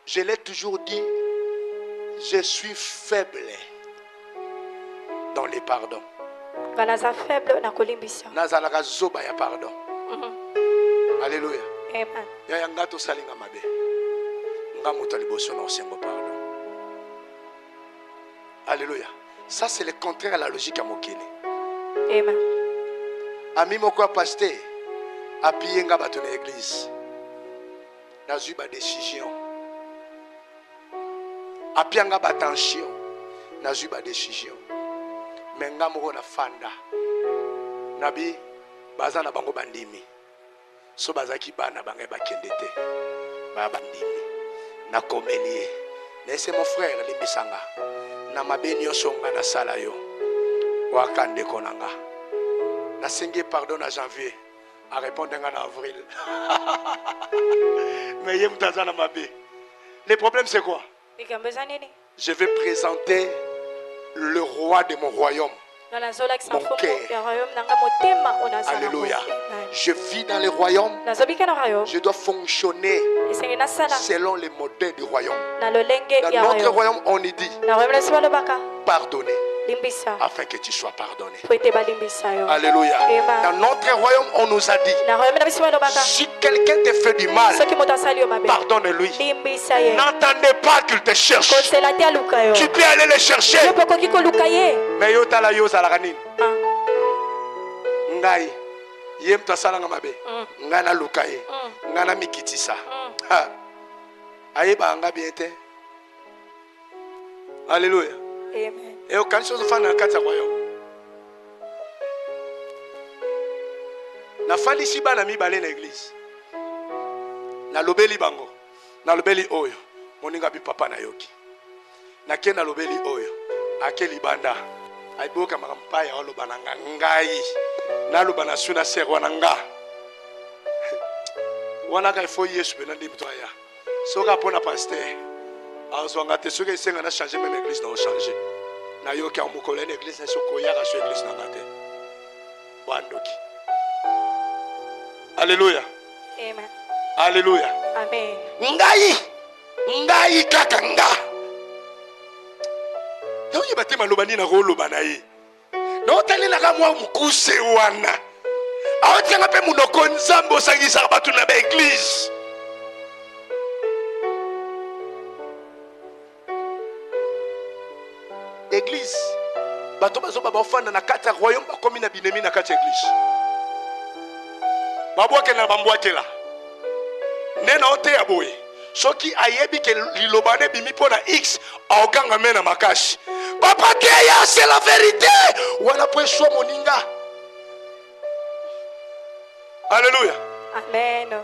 je l'ai toujours dit, je suis faible dans les pardons. Ganaza faible na kolimbisa. Nazalaka zoba ya pardon. Alléluia. Amen. Ya yanga to salinga mabe. Nga moto liboso na osengo pardon. Alléluia. Ça c'est le contraire à la logique à mokili. Amen. Ami moko pasteur apiye nga bato na église. Nazui ba décision. Apiye nga ba tension. Nazui ba décision. Menga moko na fanda. Nabi baza na bango bandimi. So bazaki bana bangai bakendete. Ba bandimi. Na komelie. Laissez mon frère limbisanga. Na mabeni osonga na sala yo. Wakande konanga. Na sengi pardon à janvier. A répondre en avril. Mais yem tazana mabe. Le problème c'est quoi? Je vais présenter le roi de mon royaume. Mon cœur. Alléluia. Je vis dans le royaume. Je dois fonctionner selon les modèles du royaume. Dans notre royaume, on y dit pardonner afin que tu sois pardonné. Alléluia. Dans notre royaume, on nous a dit si quelqu'un te fait du mal, pardonne-lui. N'attendez pas qu'il te cherche. Tu peux aller le chercher. Mais yo tala yo zalaganin. Ngai yem tasalanga mabe. Ngana lukaye. Ngana mikitisa. Ayeba anga biente. Alléluia. Amen. Et au cancho de fan na kata royaume. Na fali si bana mi balé l'église. Na lobeli bango. Na lobeli oyo. Moninga bi papa na yoki. Na ke na lobeli oyo. Akeli banda. Aiboka makampaya olobana ngai. Na lobana suna serwa nanga. Wana ka ifo Yesu benandi mtoya. Soka pona pasteur. Azwanga te soka isenga na changer même église na changer. Na yoki amukole na église na sokoya ka so église na ngate. Wandoki. Alléluia. Amen. Alléluia. Amen. Ngai kaka nga. Yoye batema lobani na rolo banayi. No tali na ka mwa mukuse wana. Aotenga pe munoko nzambo sangisa batu na ba église. Église. Bato bazo ba ofanda na kata royaume ba komi na binemi na kata église. Babwake na bambwake la. Nena ote ya boye. Soki ayebi ke lilobane bimi pona X aokanga mena makashi. Papa Keya, c'est la vérité. Wala pwe so moninga. Alléluia. Amen.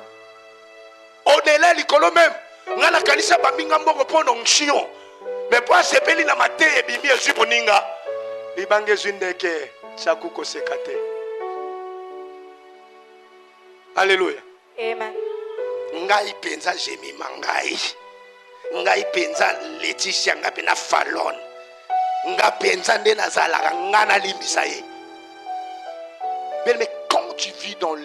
Au-delà likolo même. Nga na kanisa baminga mboko pono onction. Mais pas sepeli na mate ebimi ezu poninga. Libange zundeke chakuko sekate. Alléluia. Amen. Ngai penza jemi mangai. Ngai penza Laetitia nga pena Fallon. Nga penza nde nazalaka nga na limbisa ye. Mais quand tu vis dans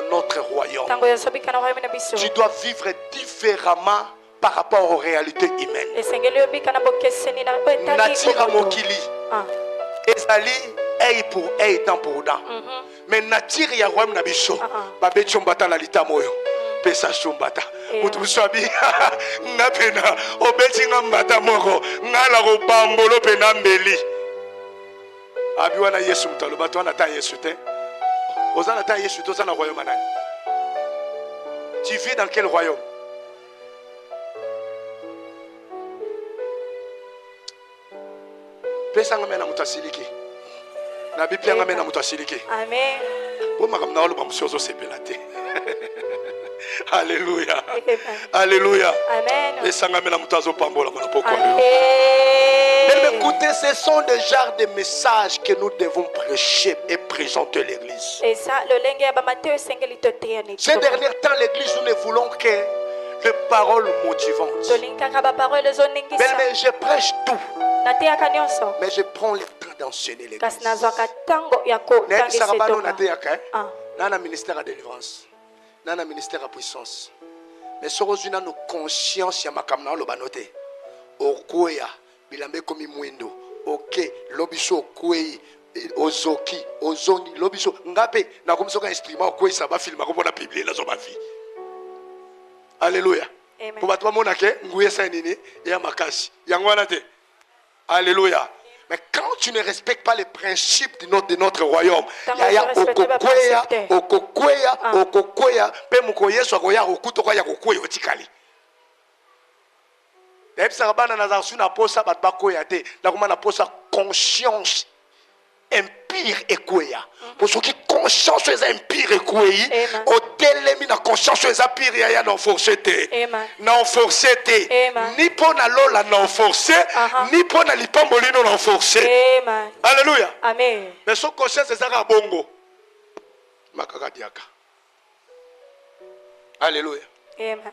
notre royaume, Tango yosobika na royaume na biso. tu dois vivre différemment par rapport aux réalités humaines. Esengeli yobika na bokeseni na etali. Natira mokili. Ah. Ezali œil pour œil, dent pour dent. Mais natira ya royaume na biso. Babe chombata la litamoyo. Pesa chombata. Mutu swabi nga pena obeti nga mbata moko ngala ko pambolo pena mbeli. Abiwa na Yesu mtalo bato na ta Yesu te. Ozana ta Yesu to sana royaume nani? Tu vis dans quel royaume? Pesa nga mena mutasiliki. Na bipia nga mena mutasiliki. Amen. Bo makamna olo bamsozo sepelate. Alléluia. Amen. Alléluia. Amen. Pesa nga mena mutazo pambola mona poko. Amen. Mais écoutez, ce sont des genres de messages que nous devons prêcher et présenter l'église. Et ça, le lenge ya bamateo esengeli toteani. Ces derniers temps, l'église, nous ne voulons que des paroles motivantes. Tolinkaka ba parole zoningisa. Mais je prêche tout. Nateyaka nyonso. Mais je prends le temps d'enseigner l'église. Kasi nazwaka tango ya kotangisa toka. Nana ministère à délivrance. Nana ministère à puissance. Mais ce que nous conscience ya makamna lo banote. Okoya bilambe komi mwendo. OK, lobiso okwei ozoki, ozongi lobiso ngape na komisoka instrument okwei ça va filmer comme on a bible la zo ma vie. Alléluia. Amen. Pour battre mon ke nguye sa nini ya makasi. Yango wana te. Alléluia. Mais quand tu ne respectes pas les principes de notre royaume, il y a okokwea, pe muko Yesu akoya okuto kwa ya kokwea otikali. Deb sarabana na zasu na posa bat bakoya te, na kuma na posa conscience empire ekwea. Pour ceux qui conscience est empire ekwei, o telemi na conscience est empire ya na forcé te. Na forcé te. Ni pona lola na forcé, ni pona lipambolino na forcé. Amen. Alléluia. Amen. Mais son conscience est ça bongo. Makaka diaka. Alléluia. Amen.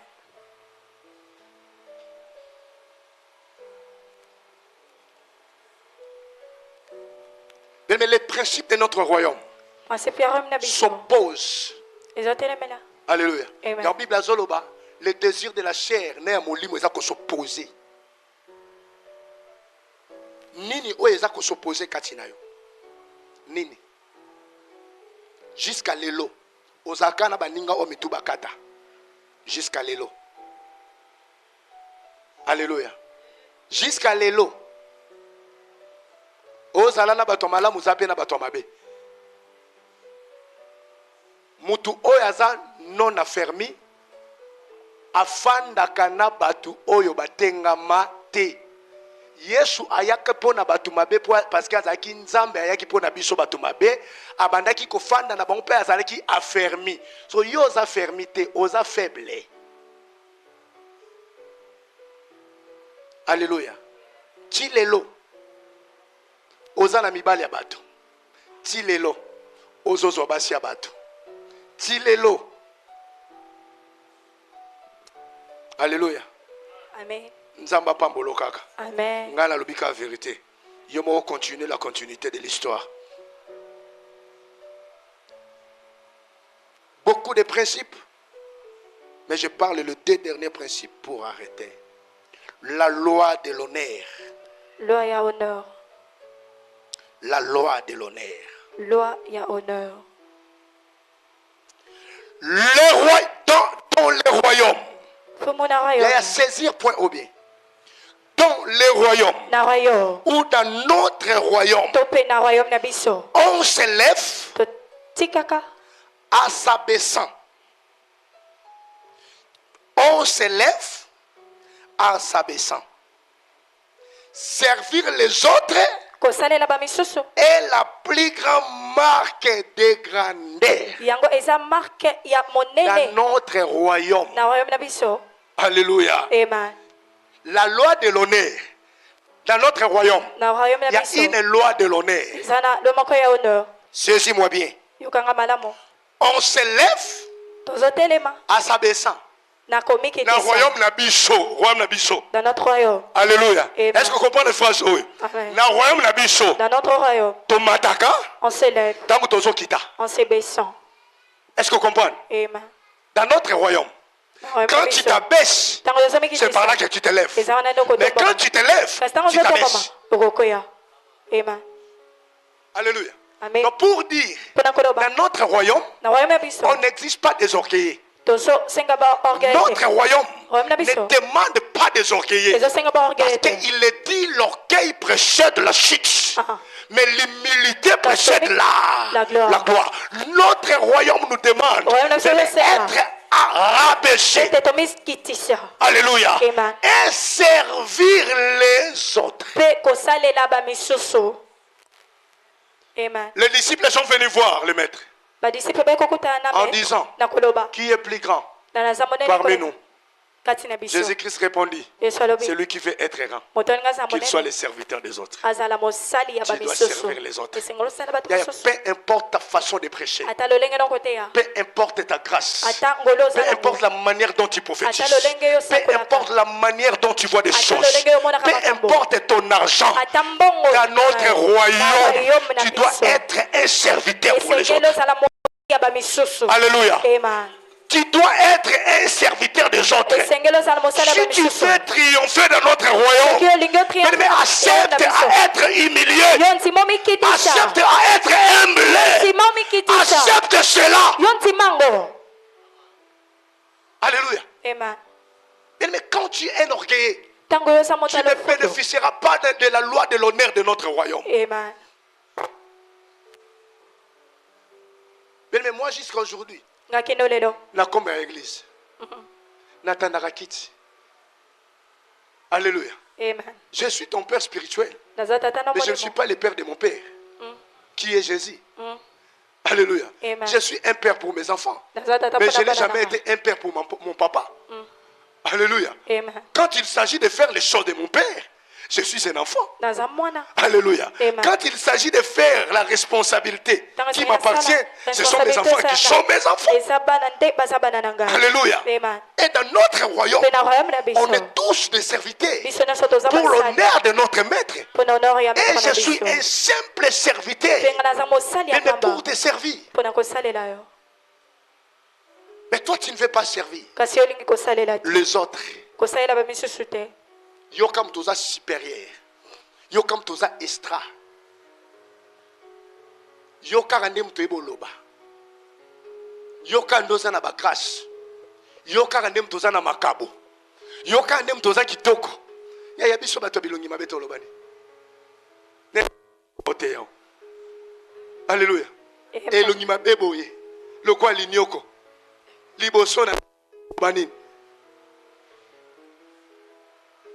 Mais les principes de notre royaume s'opposent. Alléluia. Dans la Bible, le désir de la chair n'est à mon lit, mais ça s'opposer. Nini oeza s'opposer katinayo. Nini. Jusqu'à l'élo. Ozakana baninga omituba kata. Jusqu'à l'élo. Alléluia. Jusqu'à l'élo. Ozala na bato malamu zape na bato mabe. Mutu oyaza non affermi afandaka na batu oyo batengama te. Yesu ayaka pona batu mabe parce que azaki nzambe ayaki pona biso batu mabe abandaki kofanda na bango pe azalaki affermi. So yo oza fermi te, oza faible. Alléluia. Ti lelo oza na mibali ya bato. Ti lelo ozozo basi ya bato. Ti lelo. Alléluia. Amen. Nzamba pambolo kaka. Amen. Ngala lobika vérité. Yo mo continuer la continuité de l'histoire. Beaucoup de principes. Mais je parle le deux derniers principes pour arrêter. La loi de l'honneur. Loi ya honneur. La loi de l'honneur. Loi ya honneur. Le roi dans les royaumes. Il y a à saisir point au bien. Dans les royaumes. Ou dans notre royaume. On s'élève à s'abaissant. On s'élève en s'abaissant. Servir les autres kosalela bamisusu est la plus grande marque de grandeur yango eza marke ya dans monene notre royaume. na royaume na biso. Alléluia. Amen. La loi de l'honneur dans notre royaume. Na royaume Il y na a biso une loi de l'honneur. eza na lomoko ya honneur. Saisis-moi bien. Yokanga malamu On se lève tozotelema à s'abaissant. na Dans le komikitisa royaume Nabiso. Royaume Nabiso. dans notre royaume. Alléluia. Amen. Est-ce que vous comprenez les phrases? Oui. Amen. Dans le royaume Nabiso. Dans notre royaume, Tomataka. on se lève Tango tozo kita. en se baissant. Est-ce que vous comprenez? Amen. Dans notre royaume. Na royaume Quand na tu biso. t'abaisses, Tango tozomikitisa c'est par là que tu te lèves. eza wana ndoko Mais quand tu te lèves, kasi tango tu t'abaisses. ozotokoma okokoya. Amen. Alléluia. Amen. Donc pour dire, Mpona koloba dans notre royaume, na royaume na biso on n'exige pas des orgueillers. tozosenga baorgueil Notre te. royaume Royaume na ne biso demande pas des orgueillers. ezosenga Parce baorgueil te. qu'il est dit l'orgueil précède la chute. Ah. Mais l'humilité précède la gloire. la gloire. Notre royaume nous demande Royaume na biso ezosenga d'être rabaissé. ete tomikitisa Alléluia. Amen. Et servir les autres. mpe kosalela bamisusu. Amen. Les disciples sont venus voir le maître badisiple bekokutana en me disant, na koloba qui est plus grand na naza monene parmi koleka nous? kati na biso. Jésus-Christ répondit, Yesu alobi celui qui veut être grand, moto alingi aza qu'il soit monene les serviteurs des autres. azala mosali ya Tu dois bamisusu servir les autres. esenga losala bato Il y a- mosusu Peu importe ta façon de prêcher, ata lolenge noko te ya peu importe ta grâce, ata ngolo peu oza nango importe la manière dont tu prophétises, Ata lolenge yo peu sakolaka. importe la manière dont tu vois des Ata choses, lolenge yo monaka peu makambo. importe ton argent, ata mbongo dans notre na royaume, na tu dois biso. être un serviteur pour les esengeli autres. ozala mosali ya bamisusu. Alléluia. Amen. Tu dois être un serviteur des autres. esengeli ozala mosali ya Si tu bamisusu. veux triompher dans notre soki royaume, olingi otriomfe mais accepte à être humilié, yo ntima omikitisa accepte à être humble, ntima omikitisa accepte cela. yo ntimango. Alléluia. Amen. Mais quand tu es un orgueilleux, ntango oyo oza moto tu ya ne lokutu. bénéficieras pas de la loi de l'honneur de notre royaume. Amen. Mais moi, jusqu'à aujourd'hui, ngakino lelo na kombe à l'église, natandaka kiti. Alléluia. Amen. Je suis ton père spirituel, naza tata na mais je ne suis molimo. pas le père de mon père, qui est Jésus. Mm. Alléluia. Amen. Je suis un père pour mes enfants, naza tata mais mpona je n'ai bana jamais nanga. été un père pour mon papa. Alléluia. Amen. Quand il s'agit de faire les choses de mon père, je suis un enfant. naza mwana Alléluia. Amen. Quand il s'agit de faire la responsabilité Ntango qui ezali na m'appartient, sala, ce sont mes enfants qui responsabilité sont mes enfants. eza bana nde baza bana na ngai. Alléluia. Amen. Et dans notre royaume, mpe na royaume na biso on est tous des serviteurs biso nyonso toza pour basali l'honneur de notre maître. mpona honore ya Et maître na je suis biso un simple serviteur, mpe nga naza mosali ya mais pamba pour te servir. mpona kosalela yo. Mais toi, tu ne veux pas servir kasi olingi kosalela te les autres. kosalela bamisusu te. Yo comme toza supérieur. Yo comme toza extra. Yo kaka nde mutu eboloba. Yo kaka nde oza na bagrâce. Yo kaka nde mutu oza na makabo. Yo kaka nde mutu oza kitoko. Ya biso bato bilongi mabe tolobani. Ne ote yo. Alléluia. Amen. Elongi mabe boye. Lokwa linyoko. Liboso na banini.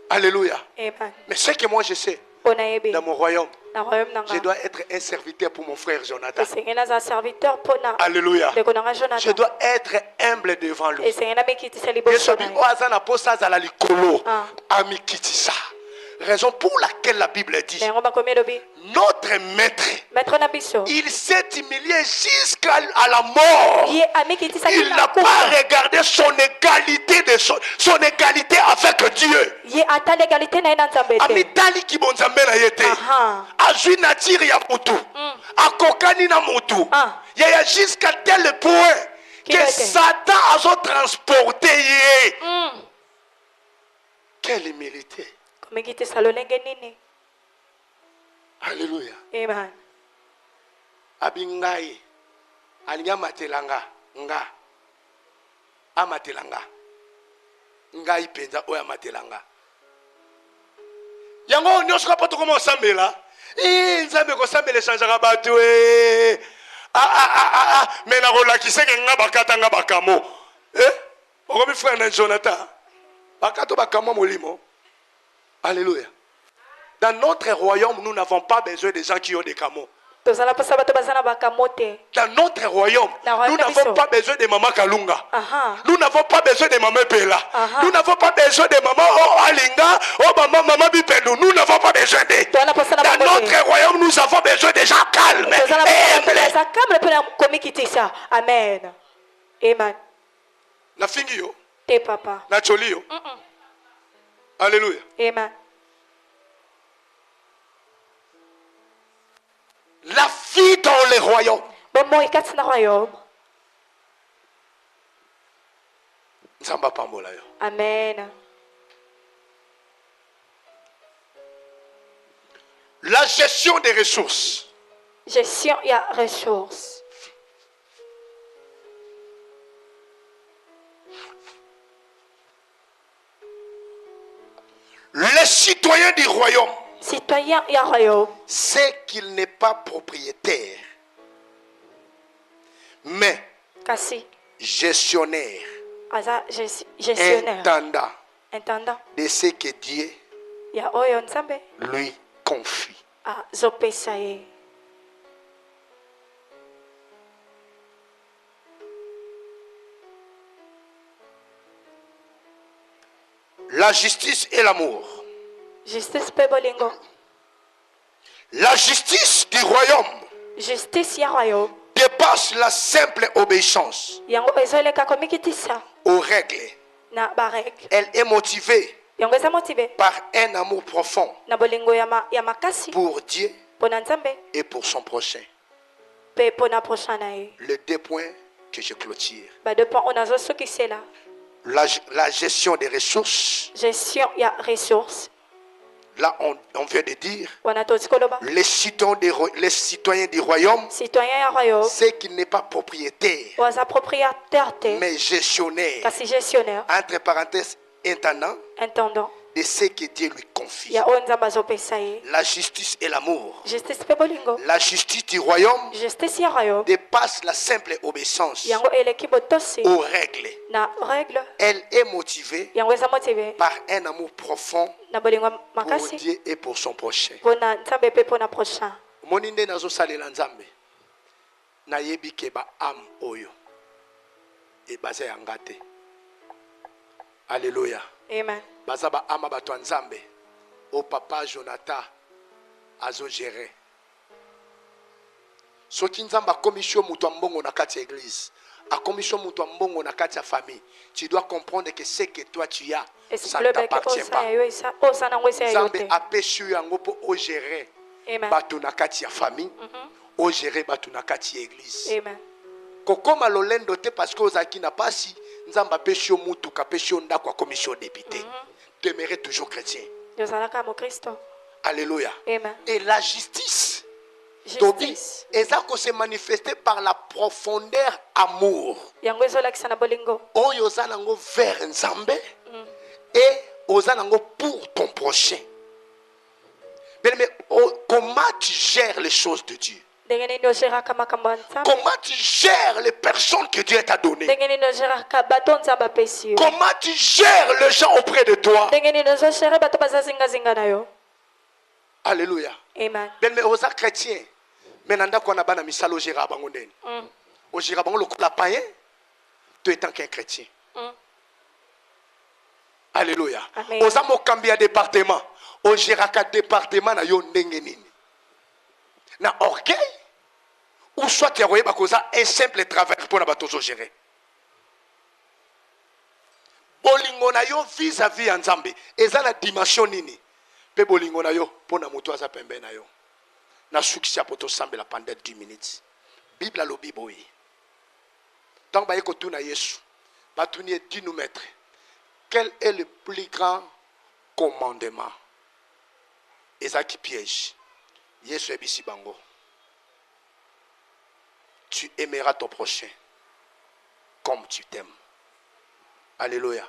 Alléluia. Amen. Mais ce que moi je sais, mpona yebi dans mon royaume, na royaume na je nga dois être un serviteur pour mon frère Jonathan. esengeli naza serviteur mpona Alléluia. ndeko na nga Je jonathan dois être humble devant lui. esengeli namikitisa Yesu liboso abi na ye. o aza na posa azala likolo Ah. amikitisa. Raison pour laquelle la Bible dit, na yango bakomi elobi notre maître, maître na biso il s'est humilié jusqu'à la mort. ye amikitisaki Il na n'a pas kufa regardé son égalité avec Dieu. ye ata legalité na ye na nzambe te. Amitali kibonzambe na yete. Aha. Azwi natire ya mutu. Akokani na mutu. Ah. Yaya jusqu'à tel point que Kilote. Satan a transporté ye. Mm. Quelle humilité. komikitisa lolenge nini. Alléluia. Amen. Abingai. Alingi amatelanga. Nga. Amatelanga. Ngai penza oya amatelanga. Yango nyonso ka poto koma osambela. Nzambe kosambela changeaka bato e. Me nakolakiseke nga bakata nga bakamo. Okomi frère na Jonathan. Bakato bakamo molimo. Alléluia. Dans notre royaume, nous n'avons pas besoin des gens qui ont des camos. tozala mposa bato baza na bakamo te. Dans notre royaume, nous n'avons pas besoin de Maman Kalunga. Nous n'avons pas besoin de Maman Pela. Nous n'avons pas besoin de Maman Alinga, Maman Bipendou. Nous n'avons pas besoin de. Dans notre royaume, nous avons besoin de gens calmes et humbles. Amen. Amen. Na fingi yo. Te papa. Na choli yo. Alléluia. Amen. La vie dans les royaumes. Bomo ikati na royaume. Nzamba pambola yo. Amen. La gestion des ressources. Gestion ya ressources. Les citoyens du royaume. Citoyen ya royaume. C'est qu'il n'est pas propriétaire, mais Kasi. gestionnaire, Aza gestionnaire. intendant de ce que Dieu Ya oyo nzambe. lui confie. Zopesa ye. La justice et l'amour. Justice pe bolingo. La justice du royaume Justice ya royaume. dépasse la simple obéissance Yango ezoleka komikitisa. aux règles. Na barek. Elle est motivée Yango eza motivé. par un amour profond Na bolingo ya makasi. pour Dieu Pona nzambe. et pour son prochain. Pe pona prochain na ye. Les deux points que je clôture. Ba deux points on a zosukisela. La gestion des ressources. Gestion ya ressources. Là, on vient de dire, Wana tozikoloba. les citoyens du royaume, Citoyen ya royaume. c'est qu'il n'est pas propriétaire, Waza propriétaire te. mais gestionnaire, Kasi gestionnaire. entre parenthèses, intendant Intendant. de ce que Dieu lui confie. Ya oyo nzambe azopesa ye. La justice et l'amour. Justice pe bolingo. La justice du royaume Justice ya royaume. dépasse la simple obéissance Yango eleki botosi. aux règles. Na règle. Elle est motivée Yango eza motivé. par un amour profond Na bolingo pour makasi. Dieu et pour son prochain. Pona nzambe pe pona prochain. Moni nde nazosalela nzambe nayebi ke ba ame oyo ebaza yanga te. Alléluia. Amen. Baza ba ama bato ya nzambe o papa Jonathan azogere. Soki nzambe akomi sio mutu ya mbongo na kati ya église, akomi sio mutu ya mbongo na kati ya famille, tu dois comprendre que ce que toi tu as, ça ne t'appartient pas. Nzambe apesi yango po o gérer bato na kati ya famille, o gérer bato na kati ya église. Amen. Kokoma lolendo te parce que ozaki na pasi, nzamba apesi yo mutuka, apesi yo ndako, akomi yo député. Demeurez toujours chrétien. Yozalaka mo Kristo. Alléluia. Amen. Et la justice, Tobi, Justice. eza ko se manifester par la profondeur amour. Yango ezolakisa na bolingo. Oyo oza nango vers nzambe et oza nango pour ton prochain. Mais comment tu gères les choses de Dieu? Ndenge nini ogeraka makambo ya nzambe? Comment tu gères les personnes que Dieu t'a données? Ndenge nini ogeraka bato nzambe apesi yo? Comment tu gères les gens auprès de toi? Ndenge nini ozogere bato bazazingazinga na yo? Alléluia. Amen. Mais oza chrétien. Mais nanda kona bana misalo gérera bango ndeni. O gérera bango lokola païen, tu étant qu'un chrétien. Alléluia. Amen. Oza mokambi ya département. O géraka département na yo ndenge nini. Na orgueil ou soit tu as bakoza un simple travail pour na bato zo gérer. Bolingo na yo vis-à-vis ya Nzambe. Eza na dimension nini? Pe bolingo na yo pona mutu aza pembe na yo. Na succès à poto sambela pendant 10 minutes. Bible a lobi boy. Donc ba yeko tuna Yesu. Ba tuni dit nous maître. Quel est le plus grand commandement? Eza qui piège. Yesu ebisi bango. Tu aimeras ton prochain comme tu t'aimes. Alléluia.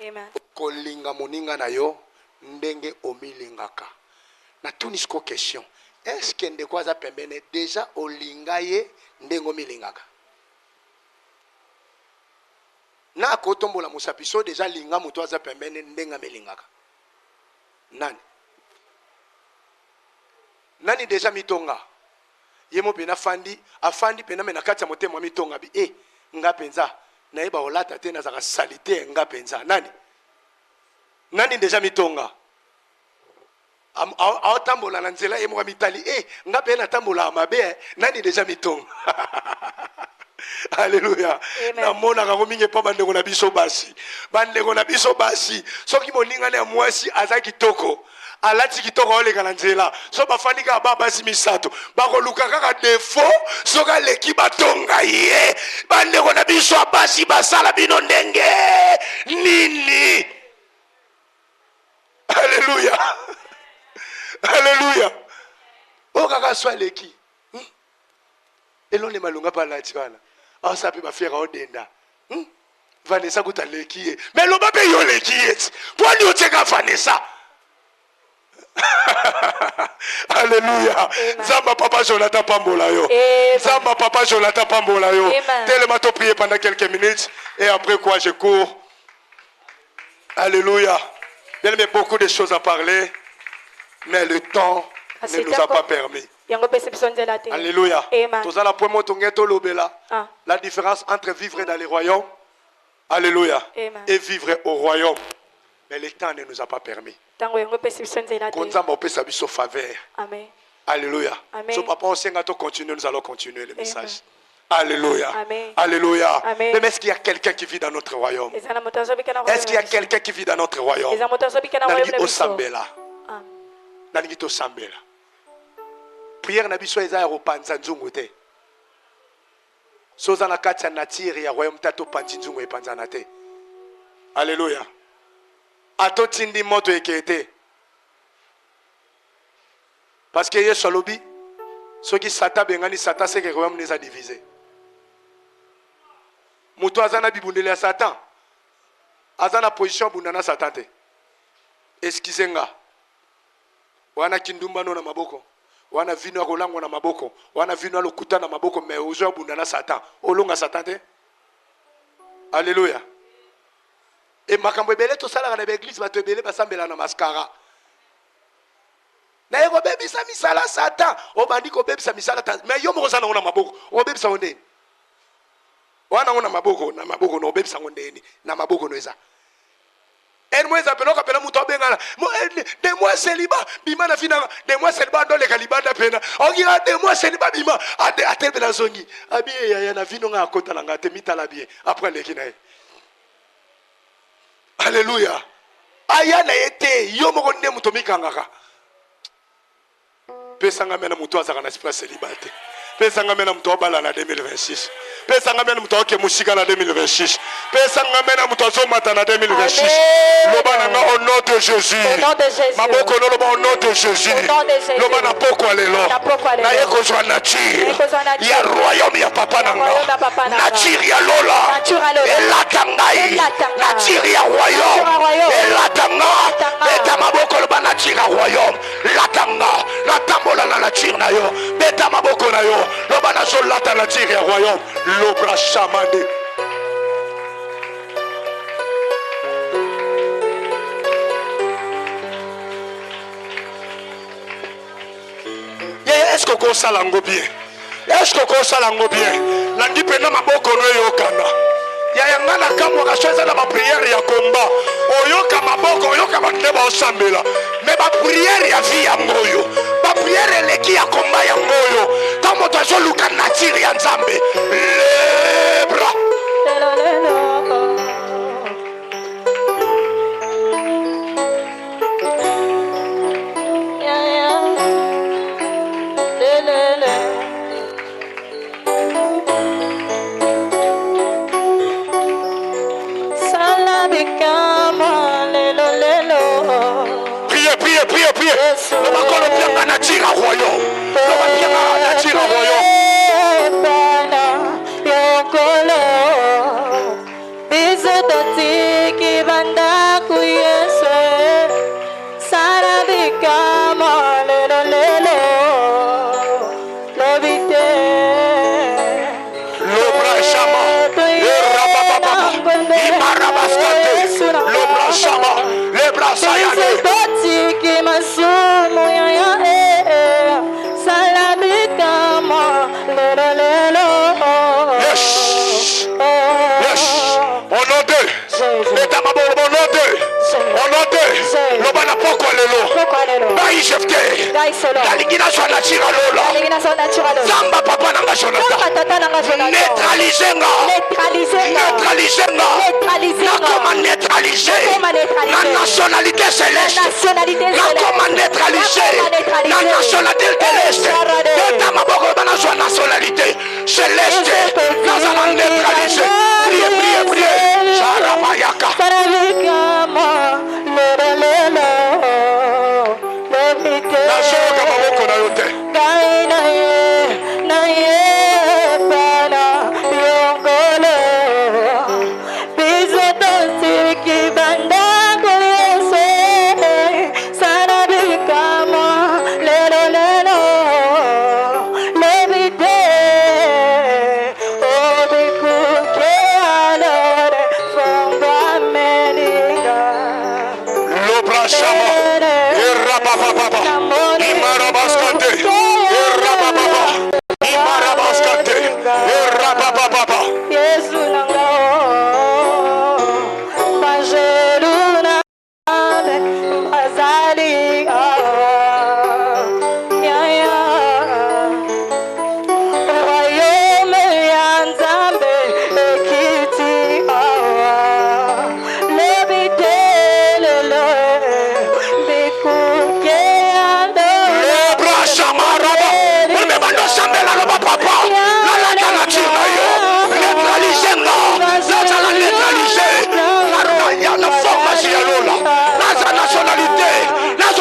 Amen. Kolinga moninga na yo ndenge omilingaka. Na tunisko question. Est-ce que ndeko aza pembene déjà olinga ye ndenge omilingaka? Na kotombola musapiso déjà linga muto aza pembene ndenge amilingaka. Nani? Nani déjà mitonga? Yemo pena afandi pena mena kati ya motema mitonga bi nga penza na yeba olata te na zaka salite nga penza nani déjà mitonga aotambola na nzela yemo mitali nga pena tambola mabe nani déjà mitonga Alléluia. Na mona ka mingi pa bandeko na biso basi. Bandeko na biso basi. Soki moninga na mwasi azaki kitoko. Alati kitoko oleka na nzela. So bafandi ka ba basi misato. Bakoluka kaka defo soka leki batonga ye. Bandeko na biso basi basala bino ndenge nini. Alléluia. Alléluia. Okaka swa leki. Elonde malunga pa lati wana. Ça peut faire un denda. Vanessa kuta leki. Mais l'homme peut y leki. Pour nous teka Vanessa. Alléluia. Zamba papa Jonathan Pambola yo. Zamba papa Jonathan Pambola yo. Tellement t'as prié pendant quelques minutes et après quoi je cours. Alléluia. Il y a beaucoup de choses à parler, mais le temps ne nous a pas permis. Alléluia. La différence entre vivre dans les royaumes, alléluia, et vivre au royaume. Mais le temps ne nous a pas permis. Amen. Alléluia. So papa, on sait que continuer, nous allons continuer le message. Alléluia. Amen. Alléluia. Amen. Mais est-ce qu'il y a quelqu'un qui vit dans notre royaume? Est-ce qu'il y a quelqu'un qui vit dans notre royaume? Prière na biso eza ya kopanza nzungu te. Soza na kati ya natiri ya royaume tato panzi nzungu epanzana te. Alléluia. Ato tindi moto ekete. Parce que Yesu alobi soki sata bengani sata seke royaume neza divisé. Muto azana bibundele ya Satan. Azana position bundana Satan te. Eskizenga. Wana kindumba no na maboko. Wana vino akolangwa na maboko. Wana vino alokuta na maboko mais ozo bundana Satan. Olonga Satan te. Alléluia. Et makambo ebele to sala na église ba to ebele basambela na mascara. Na yego bebisa misala Satan. O bandi ko bebisa misala ta. Mais yo mo kozana na maboko. O bebisa onde. Wana ngona maboko na maboko no bebisa onde na maboko no eza. Et moi, ça peut pas appeler mon tombé. De moi, célibat, bima na fina. De moi, célibat dans les calibans de peine. On dirait de moi, célibat, bima. À tel la zongi. Abi, il y a na vino na kota langa te mita la bien. Après les kinae. Alléluia. Aya na été. Yo mo konde mutomi kangaka. Pesanga mena muto azaka na esprit célibataire. Pesanga mena muto bala na 2026. Pesanga mena muto ke musika na 2026. Pesanga mena muto azomata na 2026. Lobananga au nom de Jésus. Maboko no loba au nom de Jésus. Lobana poko lelo. Na yeko zwa nature. Ya royaume ya papa nanga. Nature ya lola. Elatangai. Nature ya royaume. Elatanga. Beta maboko loba nature ya royaume. Latanga. Latambola na nature na yo. Beta maboko na yo. Lobana zolata nature ya royaume. Lobra chamande. Est-ce que vous savez bien? Est-ce que vous savez bien? Lundi pena maboko no yokana. Ya yangana kama kashoza na prière ya komba. Oyoka maboko oyoka bandeba osambela. Mais ba prière ya vie ya moyo. Ba prière eleki ya komba ya moyo. Kama tozoluka nature ya Nzambe. Lebra. Priez. Le bakolo pianga na tira royaume. Le bakianga na tira royaume. ngai Jephté Ngai solo. nalingi nazwa nature lola Nalingi nazwa nature lola. Zamba papa nanga Jonathan Zamba tata nanga Jonathan. neutraliser nga Neutraliser nga. neutraliser nga Neutraliser nga. nakoma neutraliser Nakoma neutraliser. na nationalité céleste Nationalité nakoma céleste. neutraliser Nakoma neutraliser. na nationalité céleste Sarade. teta maboko banazwa nationalité céleste nazala neutraliser priez priez priez Sarabayaka nazoyoka maboko na yo te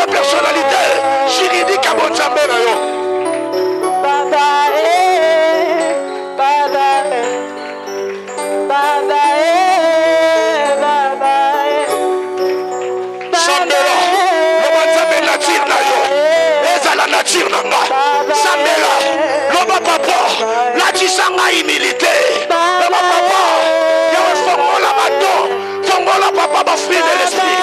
personnalité juridique à mon Zambé na yo Zambela loba Nzambe nature na yo ezala nature na nga Zambela loba papa latisa nga humilité loba papa yawe fongola bato fongola papa ba fruit de l'esprit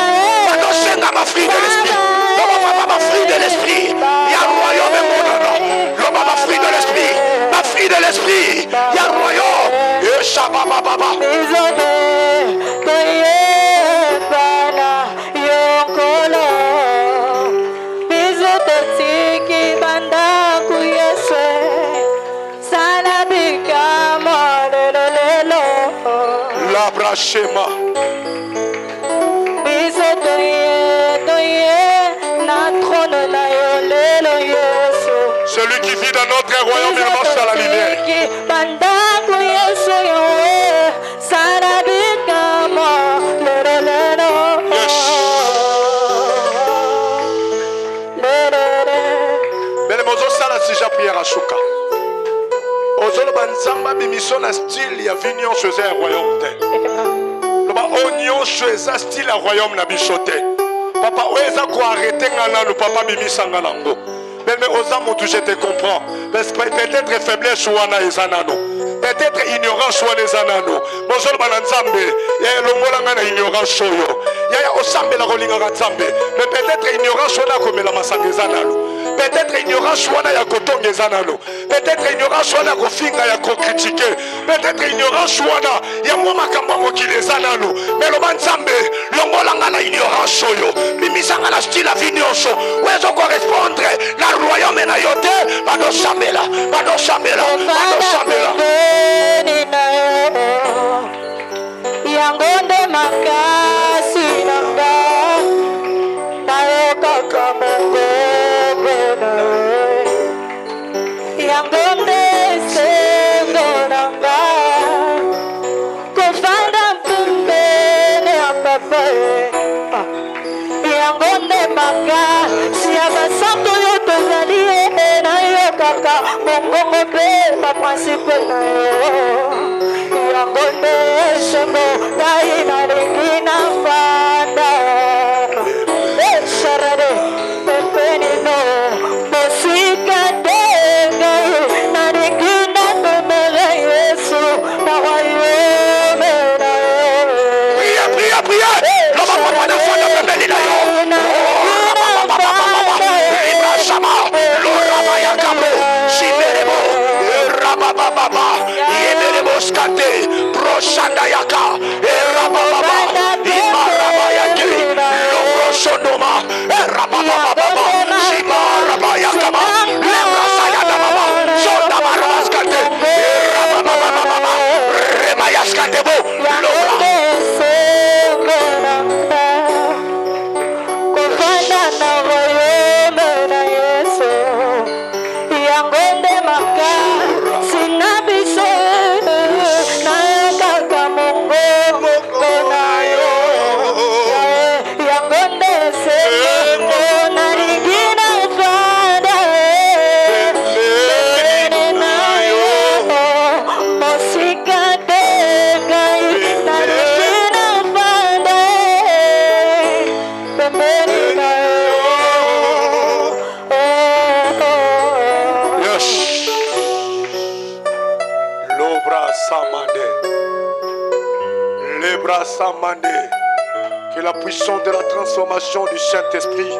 bato senga ma fruit de l'esprit loba papa ma fruit de l'esprit ya royaume monana loba ma fruit de l'esprit ma fruit de l'esprit ya royaume et shababa baba la brachema celui qui vit dans notre royaume il marche dans la lumière déjà prière à Souka. Ozoloba Nzamba bimiso na style ya vignon choisi un royaume te. Loba onyo choisi style un royaume na bichote. Papa oeza ko arrêter ngana le papa bimisa ngalango. Mais oza mutu je te comprends. Parce que peut-être faiblesse wana ezanano. Peut-être ignorance wana ezanano. Ozoloba na Nzambe ya longola ngana ignorance oyo. Ya osambe la kolinga Nzambe. Mais peut-être ignorance wana komela masanga ezanano. Peut-être ignorance wana ya kotonga ezanano. Peut-être ignorance wana ya kofinga ya kocritiquer. Peut-être ignorance wana ya mwa makambo ya mokili ezanano. Mais loba Nzambe longola ngana ignorance oyo. Bimisanga na style avi nyonso. Wezo correspondre la royaume na yote. Bado sambela, bado sambela, bado sambela. Yangonde makasi nanga nayoka kamongo yangonde sengo nanga kofanda pembene ya papa yangonde makasi ya basanto yo tozali nayokaka mongongo mpe baprincipe na yo yangonde sengo ngai nalingi na fanda esharade pepenino mosika ndenge nalingi na tomele yesu na wayome na yo Priya, priya, loba papa na fanda pembeni na yo. Ibrahima, loraba ya kabo, shimerebo, rabababa, yemerebo skate, proshanda yaka, rabababa, imaraba yake, lobro sondoma, rabababa, bras s'amandent. Que la puissance de la transformation du Saint-Esprit,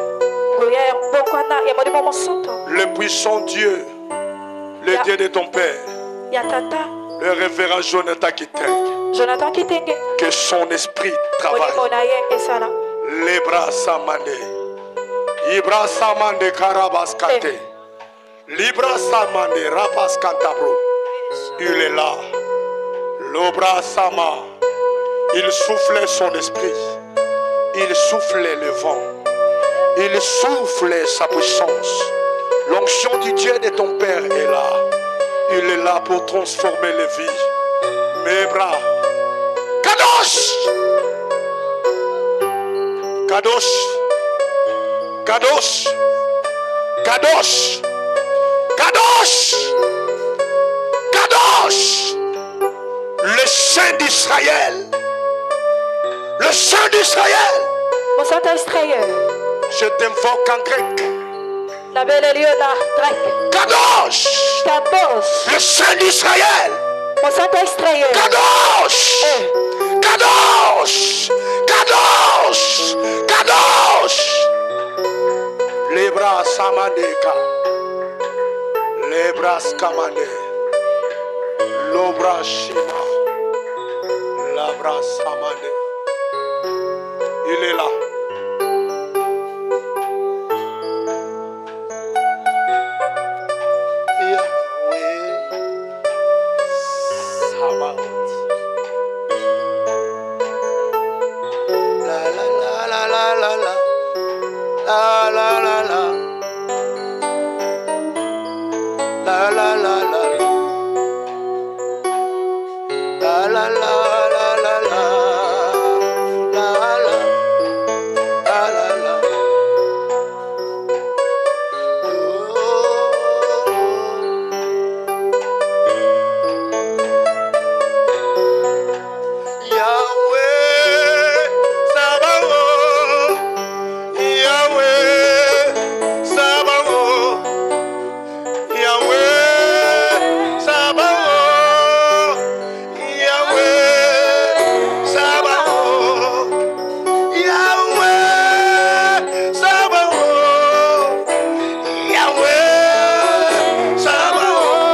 le puissant Dieu, le Dieu de ton Père, le révérend Jonathan Kitenge, que son esprit travaille. Les bras s'amandent. Ibra Samande Karabaskate. Libra Samande Rabaskantabro. Il est là. L'obra Sama. Il soufflait son esprit. Il soufflait le vent. Il soufflait sa puissance. L'onction du Dieu de ton Père est là. Il est là pour transformer les vies. Mes bras. Kadosh! Kadosh! Kadosh! Kadosh! Kadosh! Kadosh! Le Saint d'Israël! Le Saint d'Israël! Mon Saint Israël. Je t'invoque en grec. La belle lieu grec. Kadosh! Kadosh. Le Saint d'Israël! Mon Saint Israël. Kadosh! Kadosh! Kadosh! Kadosh! Les bras samaneka. Les bras skamane. L'obra shima. La bras samane. Il est là. La la la la, la la la la, la la la la la la, la la la la. Yahweh Sabaoth, Yahweh Sabaoth, Yahweh Sabaoth, Yahweh Sabaoth, Yahweh Sabaoth, Yahweh Sabaoth.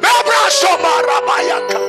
Mebra Shomara Bayaka.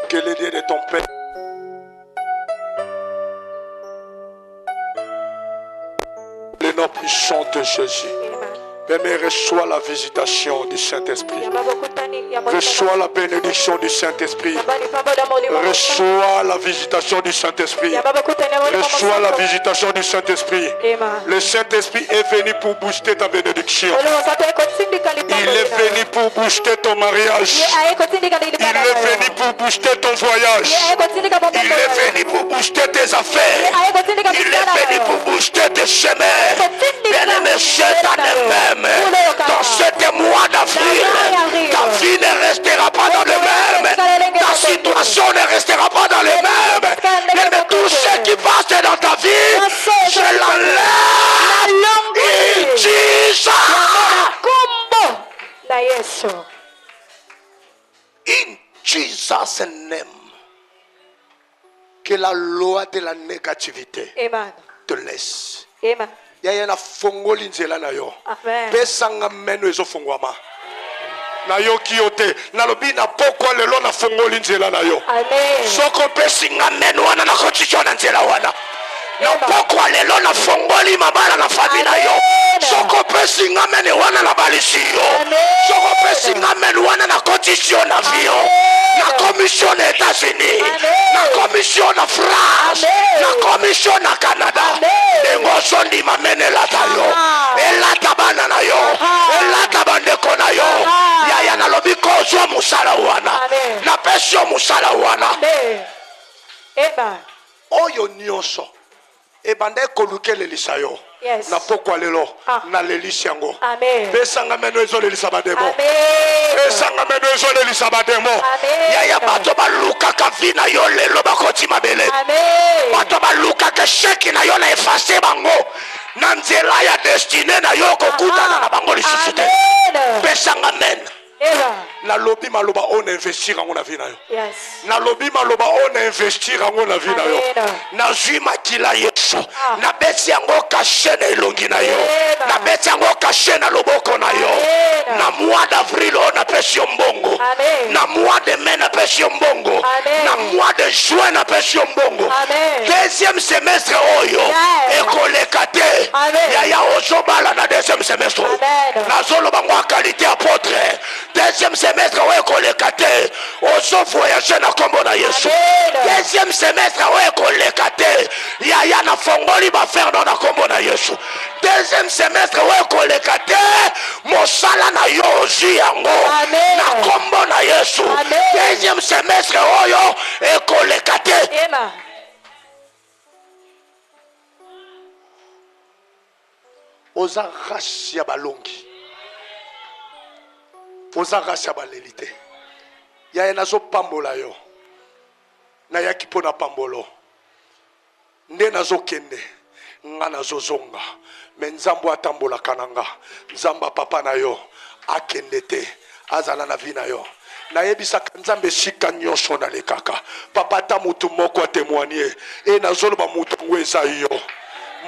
Que le Dieu de ton Père, le nom puissant de Jésus, Bien-aimé, reçois la visitation du Saint-Esprit. Reçois la bénédiction du Saint-Esprit. Reçois la visitation du Saint-Esprit. Reçois la visitation du Saint-Esprit. Le Saint-Esprit est venu pour booster ta bénédiction. Il est venu pour booster ton mariage. Il est venu pour booster ton voyage. Il est venu pour booster tes affaires. Il est venu pour booster tes chemins. Bien-aimé, cette année même, dans ce mois d'avril, ta vie ne restera pas dans le même. Ta situation ne restera pas dans le même. Mais tout ce qui passe dans ta vie, je l'enlève. Il dit ça. In Jesus' name, que la loi de la négativité te laisse. Amen. Yaya na fongoli nzela na yo. Amen. Pesanga meno ezo fongwama. Na yo kiyote na lobi na pokwa lelo na fongoli nzela na yo. Amen. Soko pesinga meno wana na koticho na nzela wana. Na pokwa lelo na fongoli mabala na famille na yo. Soko pesinga meno wana na balisi yo. Soko pesinga meno wana na koticho na vio. Na commission na États-Unis. Na commission na France. Na commission na Canada. Nengo sondi mamene lata yo. Elata bana na yo. Elata bandeko na yo. Yaya na lobi kozwa musala wana. Na pesio musala wana. Amen. Oyo nyonso. Ebanda ekolukelelisa yo. Yes. Na pokwa lelo na lelisi yango. Amen. Pesanga meno ezolelisa bademo. Amen. Pesanga meno ezolelisa bademo. Amen. Yaya bato balukaka vi na yo lelo bakoti mabele. Amen. Bato balukaka sheki na yo na efase bango. Na nzela ya destine na yo kokutana na bango lisusu te. Pesanga amen. Na lobi maloba on investir en na vie na yo. Yes. Na lobi maloba on investir en na vie na yo. Na zwi makila yesu. Na beti yango kashe na elongi na yo. Na beti yango kashe na loboko na yo. Na mois d'avril on a pesi mbongo. Na mois de mai na pesi mbongo. Na mois de juin na pesi mbongo. Deuxième semestre oyo ekoleka te. Yaya ozobala na deuxième semestre. Na zolo bango qualité apôtre. Deuxième semestre oyo ekoleka te. Ozo voyager na kombo na Yesu. Deuxième semestre oyo ekoleka te. Yaya na fongoli ba faire na kombo na Yesu. Deuxième semestre oyo ekoleka te. Mosala na yo ozi yango na kombo na Yesu. Deuxième semestre oyo ekoleka te. Amen. Oza race ya balongi. Oza race ya balelite. Yaya nazo pambola yo. Na yaki pona pambolo. Nde nazo kende. Nga nazo zonga. Menzambo atambola kananga. Nzamba papa na yo. Akende te. Azala na vi na yo. Na yebisaka nzambe shika nyonso na lekaka. Papa ta mutu moko témoigner. E nazoloba mutu ngweza yo.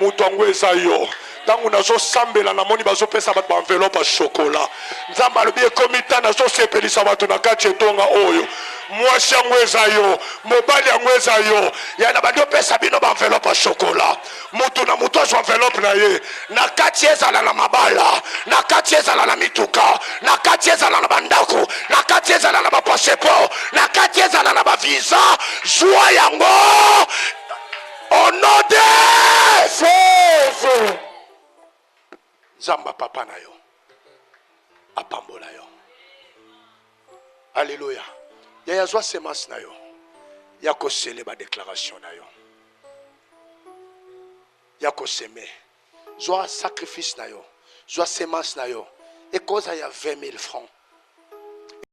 Mutu ngweza yo. Tangu nazo sambela na moni bazo pesa bato ba enveloppe a chocolat. Nzamba alobi ekomita nazo sepelisa bato na kati etonga oyo. Mwasi ngweza yo, mobali ngweza yo. Ya na bando pesa bino ba enveloppe a chocolat. Mutu na mutu azo enveloppe na ye. Na kati ezala na mabala, na kati ezala na mituka, na kati ezala na bandako, na kati ezala na ba passeport, na kati ezala na ba visa. Joie yango. Au nom de Jésus. Zamba papa na yo. Apambola yo. Alléluia. Yaya zwa semence na yo. Yako sele ba déclaration na yo. Yako seme. Zwa sacrifice na yo. Zwa semence na yo. Et cause ya 20 000 francs.